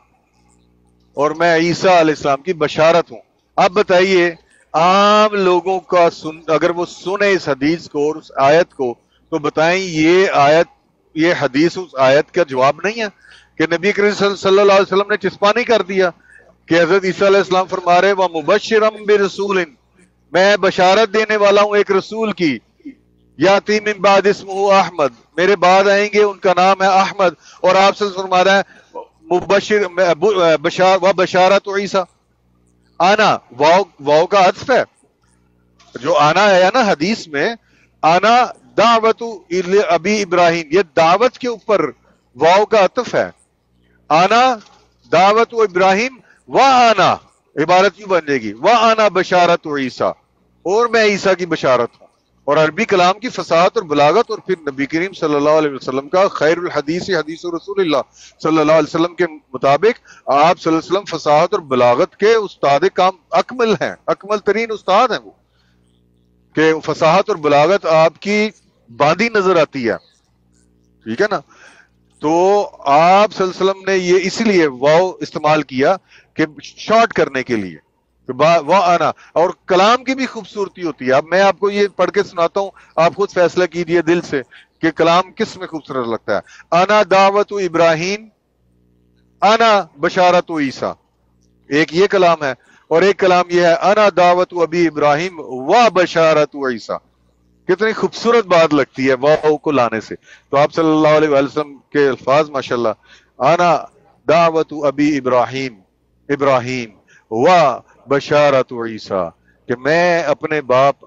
اور میں عیسیٰ علیہ السلام کی بشارت ہوں. اب بتائیے عام لوگوں کا اگر وہ سنے اس حدیث کو اور اس آیت کو، تو بتائیں یہ حدیث اس آیت کا جواب نہیں ہے کہ نبی کریم صلی اللہ علیہ وسلم نے چسپاں نہیں کر دیا کہ حضرت عیسیٰ علیہ السلام فرما رہے وَمُبَشِّرًا بِرَسُولٍ، میں بشارت دینے والا ہوں ایک رسول کی، یاتی من بعد اسمہ احمد، میرے بعد آئیں گے ان کا نام ہے احمد، اور آپ سے فرما رہا ہے مبشر بشارت عیسیٰ. آنا واو کا عطف ہے، جو آنا ہے نا حدیث میں، آنا دعوت ابی ابراہیم، یہ دعوت کے اوپر واو کا عطف ہے. آنا دعوت ابراہیم و آنا، عبارت یوں بن جائے گی و آنا بشارت عیسیٰ، اور میں عیسیٰ کی بشارت ہوں. اور عربی کلام کی فصاحت اور بلاغت، اور پھر نبی کریم صلی اللہ علیہ وسلم کا خیر الحدیث حدیث رسول اللہ صلی اللہ علیہ وسلم کے مطابق آپ صلی اللہ علیہ وسلم فصاحت اور بلاغت کے استاد کام اکمل ہیں، اکمل ترین استاد ہیں وہ، کہ فصاحت اور بلاغت آپ کی باندھی نظر آتی ہے، ٹھیک ہے نا. تو آپ صلی اللہ علیہ وسلم نے یہ اس لیے واو استعمال کیا کہ شارٹ کرنے کے لیے، آنا. اور کلام کی بھی خوبصورتی ہوتی ہے. اب میں آپ کو یہ پڑھ کے سناتا ہوں، آپ خود فیصلہ کیجئے دل سے کہ کلام کس میں خوبصورت لگتا ہے. انا دعوت ابراہیم، انا بشارت عیسیٰ، ایک یہ کلام ہے، اور ایک کلام یہ ہے انا دعوت ابی ابراہیم و بشارت عیسیٰ. کتنی خوبصورت بات لگتی ہے واو کو لانے سے. تو آپ صلی اللہ علیہ وسلم کے الفاظ ماشاءاللہ، انا دعوت ابی ابراہیم و بشارت عیسیٰ، کہ میں اپنے باپ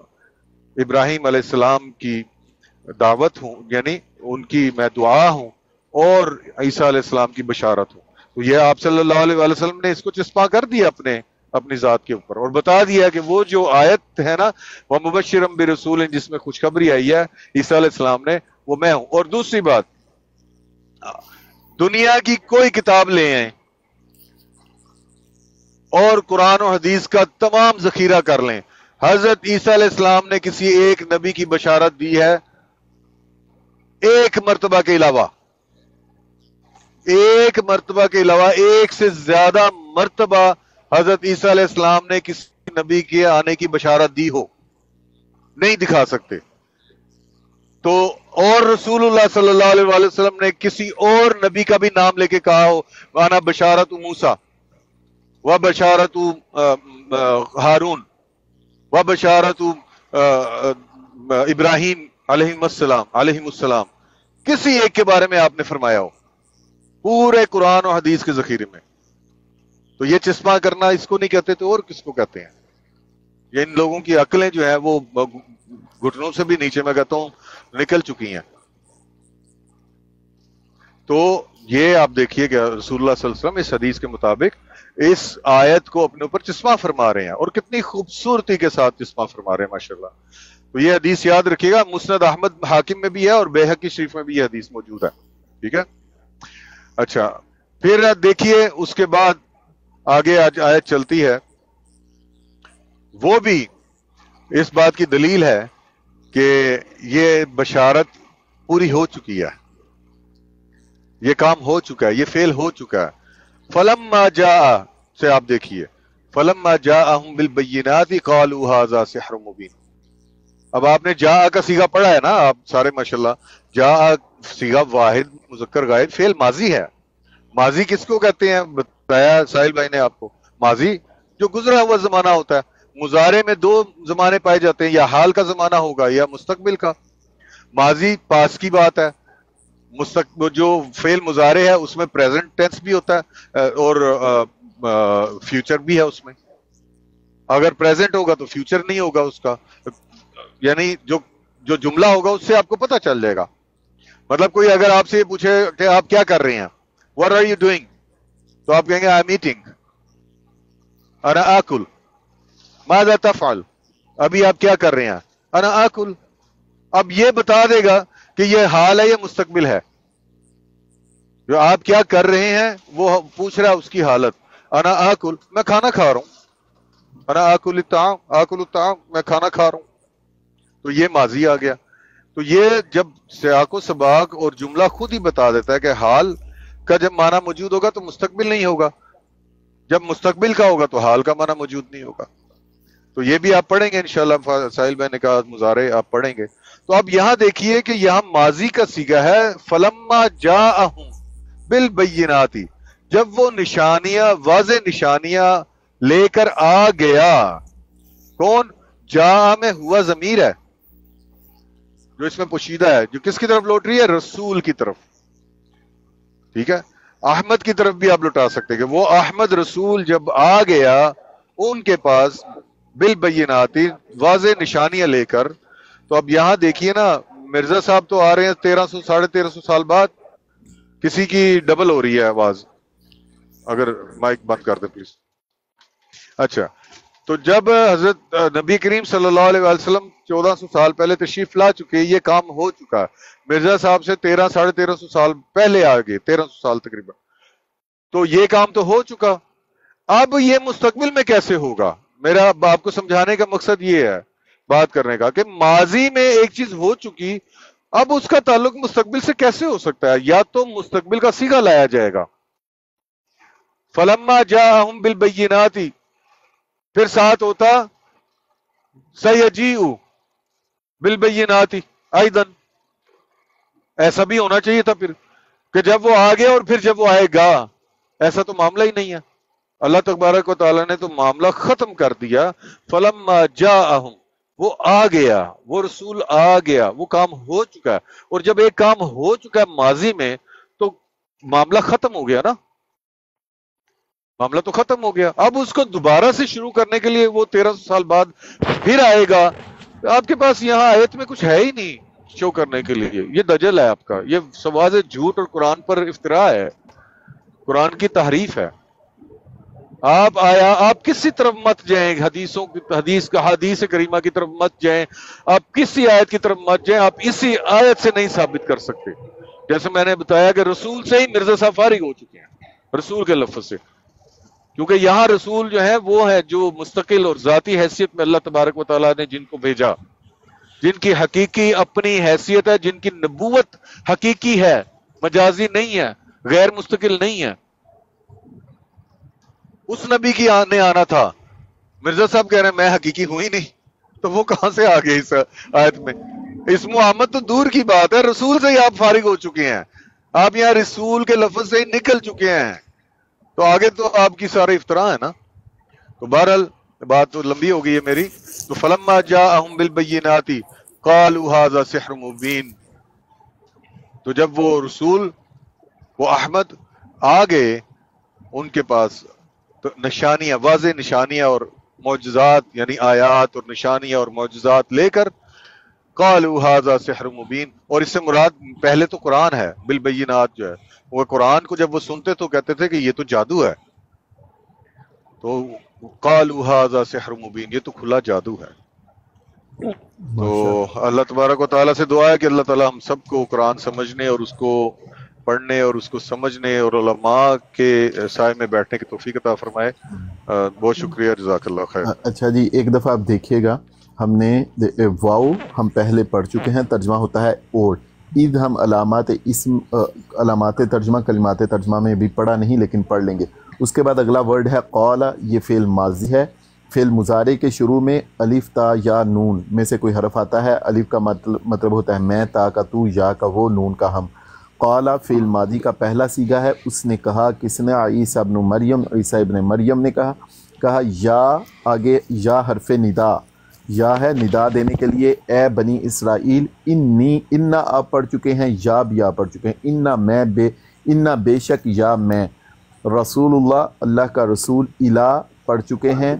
ابراہیم علیہ السلام کی دعوت ہوں، یعنی ان کی میں دعا ہوں، اور عیسیٰ علیہ السلام کی بشارت ہوں. تو یہ آپ صلی اللہ علیہ وسلم نے اس کو چسپاں کر دیا اپنی ذات کے اوپر، اور بتا دیا کہ وہ جو آیت ہے نا وَمُبَشِّرًا بِرَسُولٍ، جس میں خوشخبری آئی ہے عیسیٰ علیہ السلام نے، وہ میں ہوں. اور دوسری بات، دنیا کی کوئی کتاب لے آئیں اور قرآن و حدیث کا تمام ذخیرہ کر لیں، حضرت عیسیٰ علیہ السلام نے کسی ایک نبی کی بشارت دی ہے ایک مرتبہ کے علاوہ، ایک مرتبہ کے علاوہ ایک سے زیادہ مرتبہ حضرت عیسیٰ علیہ السلام نے کسی نبی کے آنے کی بشارت دی ہو؟ نہیں دکھا سکتے. تو اور رسول اللہ صلی اللہ علیہ وسلم نے کسی اور نبی کا بھی نام لے کے کہا ہو وانا بشارت موسیٰ و بشارت ہارون و بشارت ابراہیم علیہ السلام، کسی ایک کے بارے میں آپ نے فرمایا ہو پورے قرآن و حدیث کے ذخیرے میں؟ تو یہ چشمہ کرنا اس کو نہیں کہتے تو اور کس کو کہتے ہیں؟ یہ ان لوگوں کی عقلیں جو ہیں وہ گھٹنوں سے بھی نیچے میں کہتا ہوں نکل چکی ہیں. تو یہ آپ دیکھیے کہ رسول اللہ صلی اللہ علیہ وسلم اس حدیث کے مطابق اس آیت کو اپنے اوپر چشمہ فرما رہے ہیں، اور کتنی خوبصورتی کے ساتھ چشمہ فرما رہے ہیں ماشاءاللہ. تو یہ حدیث یاد رکھیے گا، مسند احمد حاکم میں بھی ہے اور بیہقی شریف میں بھی یہ حدیث موجود ہے. ٹھیک ہے. اچھا پھر دیکھیے اس کے بعد آگے آیت چلتی ہے، وہ بھی اس بات کی دلیل ہے کہ یہ بشارت پوری ہو چکی ہے، یہ کام ہو چکا ہے، یہ فعل ہو چکا ہے. فلما جاء سے آپ دیکھیے، فلما جاءہم بالبینات قالوا ھذا سحر مبین. اب آپ نے جاء کا صیغہ پڑھا ہے نا آپ سارے ماشاءاللہ. جاء صیغہ واحد مذکر غائب فعل ماضی ہے. ماضی کس کو کہتے ہیں بتایا ساحل بھائی نے آپ کو؟ ماضی جو گزرا ہوا زمانہ ہوتا ہے. مضارع میں دو زمانے پائے جاتے ہیں، یا حال کا زمانہ ہوگا یا مستقبل کا. ماضی پاس کی بات ہے، مستقبل جو فعل مضارع ہے اس میں پریزنٹ ٹینس بھی ہوتا ہے اور فیوچر بھی ہے اس میں. اگر پریزنٹ ہوگا تو فیوچر نہیں ہوگا اس کا، یعنی جو جملہ ہوگا اس سے آپ کو پتہ چل جائے گا. مطلب کوئی اگر آپ سے یہ پوچھے کہ آپ کیا کر رہے ہیں، what are you doing، تو آپ کہیں گے I am eating، انا آکل. ماذا تفعل، ابھی آپ کیا کر رہے ہیں، انا آکل. اب یہ بتا دے گا کہ یہ حال ہے یا مستقبل ہے. جو آپ کیا کر رہے ہیں وہ پوچھ رہا ہے اس کی حالت. انا آکل، میں کھانا کھا رہا ہوں. انا آکل الطعام، آکل الطعام، میں کھانا کھا رہا ہوں. تو یہ ماضی آ گیا. تو یہ جب سیاق و سباق اور جملہ خود ہی بتا دیتا ہے کہ حال کا جب معنی موجود ہوگا تو مستقبل نہیں ہوگا، جب مستقبل کا ہوگا تو حال کا معنی موجود نہیں ہوگا. تو یہ بھی آپ پڑھیں گے انشاءاللہ. ساحل بھائی نے کہا مضارع آپ پڑھیں گے. تو اب یہاں دیکھیے کہ یہاں ماضی کا صیغہ ہے فلما جاءہم بالبینات، جب وہ نشانیاں واضح نشانیاں لے کر آ گیا. کون؟ جاء میں ہوا ضمیر ہے جو اس میں پوشیدہ ہے، جو کس کی طرف لوٹ رہی ہے؟ رسول کی طرف. ٹھیک ہے. احمد کی طرف بھی آپ لوٹا سکتے کہ وہ احمد رسول جب آ گیا ان کے پاس بالبینات واضح نشانیاں لے کر. تو اب یہاں دیکھیے نا مرزا صاحب تو آ رہے ہیں 1300 ساڑھے 1300 سال بعد. کسی کی ڈبل ہو رہی ہے آواز، اگر مائک بند کر دیں پلیز. اچھا تو جب حضرت نبی کریم صلی اللہ علیہ وسلم 1400 سال پہلے تشریف لا چکے، یہ کام ہو چکا. مرزا صاحب سے 1300 ساڑھے 1300 سال پہلے آ گئے، 1300 سال تقریباً. تو یہ کام تو ہو چکا. اب یہ مستقبل میں کیسے ہوگا؟ میرا آپ کو سمجھانے کا مقصد یہ ہے بات کرنے کا کہ ماضی میں ایک چیز ہو چکی، اب اس کا تعلق مستقبل سے کیسے ہو سکتا ہے؟ یا تو مستقبل کا صیغہ لایا جائے گا فلما جاءہم بالبینات، پھر ساتھ ہوتا سیجیء بالبینات ایضا. ایسا بھی ہونا چاہیے تھا پھر کہ جب وہ آ گیا اور پھر جب وہ آئے گا. ایسا تو معاملہ ہی نہیں ہے. اللہ تبارک و تعالیٰ نے تو معاملہ ختم کر دیا. فلما جاءہم، وہ آ گیا، وہ رسول آ گیا، وہ کام ہو چکا ہے. اور جب ایک کام ہو چکا ہے ماضی میں تو معاملہ ختم ہو گیا نا، معاملہ تو ختم ہو گیا. اب اس کو دوبارہ سے شروع کرنے کے لیے وہ 1300 سال بعد پھر آئے گا. آپ کے پاس یہاں آیت میں کچھ ہے ہی نہیں شو کرنے کے لیے. یہ دجل ہے آپ کا، یہ سواز جھوٹ اور قرآن پر افتراء ہے، قرآن کی تحریف ہے. آپ کسی طرف مت جائیں، حدیث کریمہ کی طرف مت جائیں، آپ کسی آیت کی طرف مت جائیں. آپ اسی آیت سے نہیں ثابت کر سکتے. جیسے میں نے بتایا کہ رسول سے ہی مرزا صاحب فارغ ہو چکے ہیں، رسول کے لفظ سے. کیونکہ یہاں رسول جو ہے وہ ہے جو مستقل اور ذاتی حیثیت میں اللہ تبارک و تعالیٰ نے جن کو بھیجا، جن کی حقیقی اپنی حیثیت ہے، جن کی نبوت حقیقی ہے، مجازی نہیں ہے، غیر مستقل نہیں ہے. اس نبی کی نے آنا تھا. مرزا صاحب کہہ رہے ہیں میں حقیقی ہوں ہی نہیں، تو وہ کہاں سے آ گئے اس آیت میں؟ اس محمد تو دور کی بات ہے، رسول سے ہی آپ فارغ ہو چکے ہیں، آپ یہاں رسول کے لفظ سے ہی نکل چکے ہیں، تو آگے تو آپ کی سارے افطراء ہے نا۔ تو بہرحال بات تو لمبی ہو گئی ہے میری۔ تو فلما جاءہم بالبینات قالوا ھذا سحر مبین، تو جب وہ رسول وہ احمد آ گئے ان کے پاس تو نشانیاں، واضح نشانیاں اور معجزات، یعنی آیات اور نشانیاں اور معجزات لے کر، قالوا ھذا سحر مبین، اور اس سے مراد پہلے تو قرآن ہے، بالبینات جو ہے وہ قرآن کو جب وہ سنتے تو کہتے تھے کہ یہ تو جادو ہے، تو قالوا ھذا سحر مبین، یہ تو کھلا جادو ہے۔ تو اللہ تبارک و تعالیٰ سے دعا ہے کہ اللہ تعالیٰ ہم سب کو قرآن سمجھنے اور اس کو پڑھنے اور اس کو سمجھنے اور علماء کے سائے میں بیٹھنے کی توفیق عطا فرمائے۔ بہت شکریہ، جزاک اللہ خیر۔ اچھا جی، ایک دفعہ آپ دیکھیے گا، ہم نے واو ہم پہلے پڑھ چکے ہیں، ترجمہ ہوتا ہے اور، عید ہم علامات اسم علامات ترجمہ کلمات ترجمہ میں بھی پڑھا نہیں لیکن پڑھ لیں گے۔ اس کے بعد اگلا ورڈ ہے قال، یہ فعل ماضی ہے۔ فعل مضارع کے شروع میں الف تا یا نون میں سے کوئی حرف آتا ہے، الف کا مطلب ہوتا ہے میں، تا کا تو، یا کا وہ، نون کا ہم۔ قال فعل ماضی کا پہلا صیغہ ہے، اس نے کہا، کس نے؟ عیسیٰ ابن مریم، عیسیٰ ابن مریم نے کہا یا، آگے یا حرف ندا، یا ہے ندا دینے کے لیے، اے بنی اسرائیل، انی، انا آپ پڑھ چکے ہیں، یا بھی آپ پڑھ چکے ہیں، انا میں، انا بے شک، یا میں، رسول اللہ اللہ کا رسول، الہ پڑھ چکے ہیں،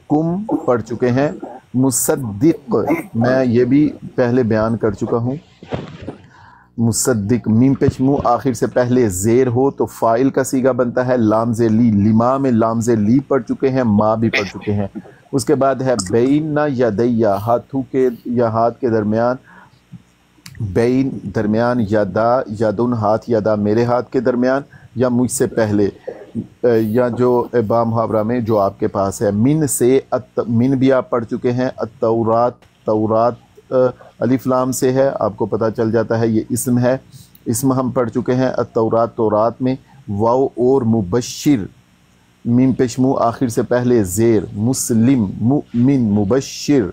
کم پڑھ چکے ہیں، مصدق میں یہ بھی پہلے بیان کر چکا ہوں، مصدق میم پیش منہ آخر سے پہلے زیر ہو تو فائل کا صیغہ بنتا ہے لام زیر لی، لما میں لام زیر لی پڑھ چکے ہیں، ما بھی پڑھ چکے ہیں۔ اس کے بعد ہے بین یدیا، ہاتھوں کے یا ہاتھ کے درمیان، بین درمیان، یدا یدن ہاتھ، یدا میرے ہاتھ کے درمیان یا مجھ سے پہلے، یا جو با محاورہ میں جو آپ کے پاس ہے، من سے، من بھی آپ پڑھ چکے ہیں، التورات، تورات الف لام سے ہے، آپ کو پتہ چل جاتا ہے یہ اسم ہے، اسم ہم پڑھ چکے ہیں، التورات تورات میں، واو اور مبشر میم پیش منہ آخر سے پہلے زیر، مسلم مؤمن مبشر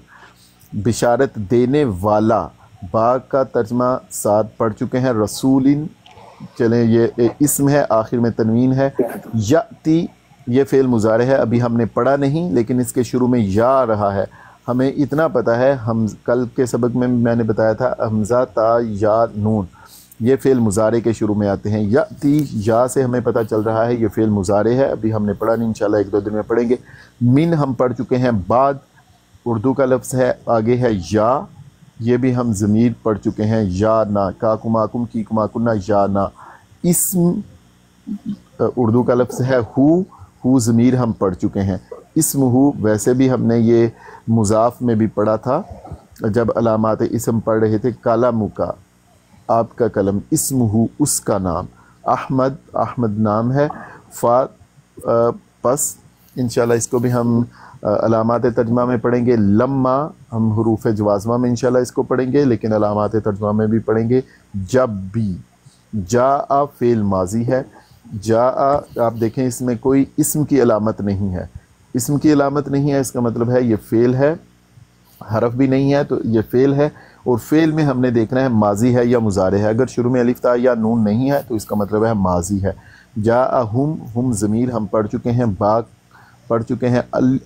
بشارت دینے والا، با کا ترجمہ ساتھ پڑھ چکے ہیں، رسول، چلیں یہ اسم ہے آخر میں تنوین ہے، یاتی یہ فعل مضارع ہے، ابھی ہم نے پڑھا نہیں لیکن اس کے شروع میں یا آ رہا ہے، ہمیں اتنا پتہ ہے، ہم کل کے سبق میں نے بتایا تھا حمزہ تا یا نون یہ فعل مضارع کے شروع میں آتے ہیں، یاتی یا سے ہمیں پتہ چل رہا ہے یہ فعل مضارع ہے، ابھی ہم نے پڑھا نہیں، انشاءاللہ ایک دو دن میں پڑھیں گے۔ من ہم پڑھ چکے ہیں، بعد اردو کا لفظ ہے، آگے ہے یا، یہ بھی ہم ضمیر پڑھ چکے ہیں، یا نا، کا کماکم کی کماکنہ، یا نا، اسم اردو کا لفظ ہے، ہو ضمیر ہم پڑھ چکے ہیں، اسم ہو ویسے بھی ہم نے یہ مضاف میں بھی پڑھا تھا جب علامات اسم پڑھ رہے تھے، قلم کا آپ کا قلم، اسم ہو اس کا نام، احمد احمد نام ہے، پس انشاءاللہ اس کو بھی ہم علامات ترجمہ میں پڑھیں گے، لما ہم حروف جوازمہ میں انشاءاللہ اس کو پڑھیں گے لیکن علامات ترجمہ میں بھی پڑھیں گے، جب بھی، جاء فعل ماضی ہے، جاء آپ دیکھیں اس میں کوئی اسم کی علامت نہیں ہے، اسم کی علامت نہیں ہے، اس کا مطلب ہے یہ فعل ہے، حرف بھی نہیں ہے تو یہ فعل ہے، اور فعل میں ہم نے دیکھنا ہے ماضی ہے یا مضارع ہے، اگر شروع میں الف تا یا نون نہیں ہے تو اس کا مطلب ہے ماضی ہے۔ جاءہم، ہم ضمیر ہم پڑھ چکے ہیں، با پڑھ چکے ہیں،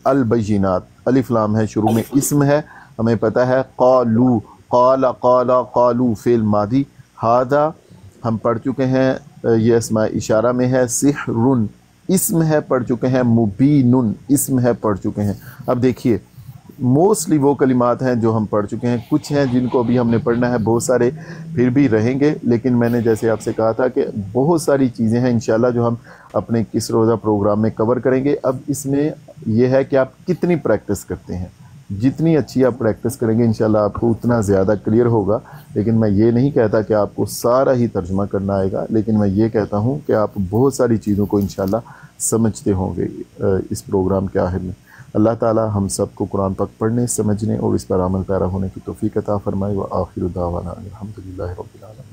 البینات الف لام ہے، شروع میں اسم ہے، ہمیں پتہ ہے، قالو قال قالو فعل ماضی، ھذا ہم پڑھ چکے ہیں، یہ اسماء اشارہ میں ہے، سحر اسم ہے پڑھ چکے ہیں، مبین اسم ہے پڑھ چکے ہیں۔ اب دیکھیے موسٹلی وہ کلمات ہیں جو ہم پڑھ چکے ہیں، کچھ ہیں جن کو ابھی ہم نے پڑھنا ہے، بہت سارے پھر بھی رہیں گے، لیکن میں نے جیسے آپ سے کہا تھا کہ بہت ساری چیزیں ہیں انشاءاللہ جو ہم اپنے کس روزہ پروگرام میں کور کریں گے۔ اب اس میں یہ ہے کہ آپ کتنی پریکٹس کرتے ہیں، جتنی اچھی آپ پریکٹس کریں گے انشاءاللہ آپ کو اتنا زیادہ کلیئر ہوگا، لیکن میں یہ نہیں کہتا کہ آپ کو سارا ہی ترجمہ کرنا آئے گا، لیکن میں یہ کہتا ہوں کہ آپ بہت ساری چیزوں کو انشاءاللہ سمجھتے ہوں گے اس پروگرام کے آخر میں۔ اللہ تعالی ہم سب کو قرآن پاک پڑھنے، سمجھنے اور اس پر عمل پیرا ہونے کی توفیق عطا فرمائے، وآخر دعوانا الحمدللہ رب العالمین۔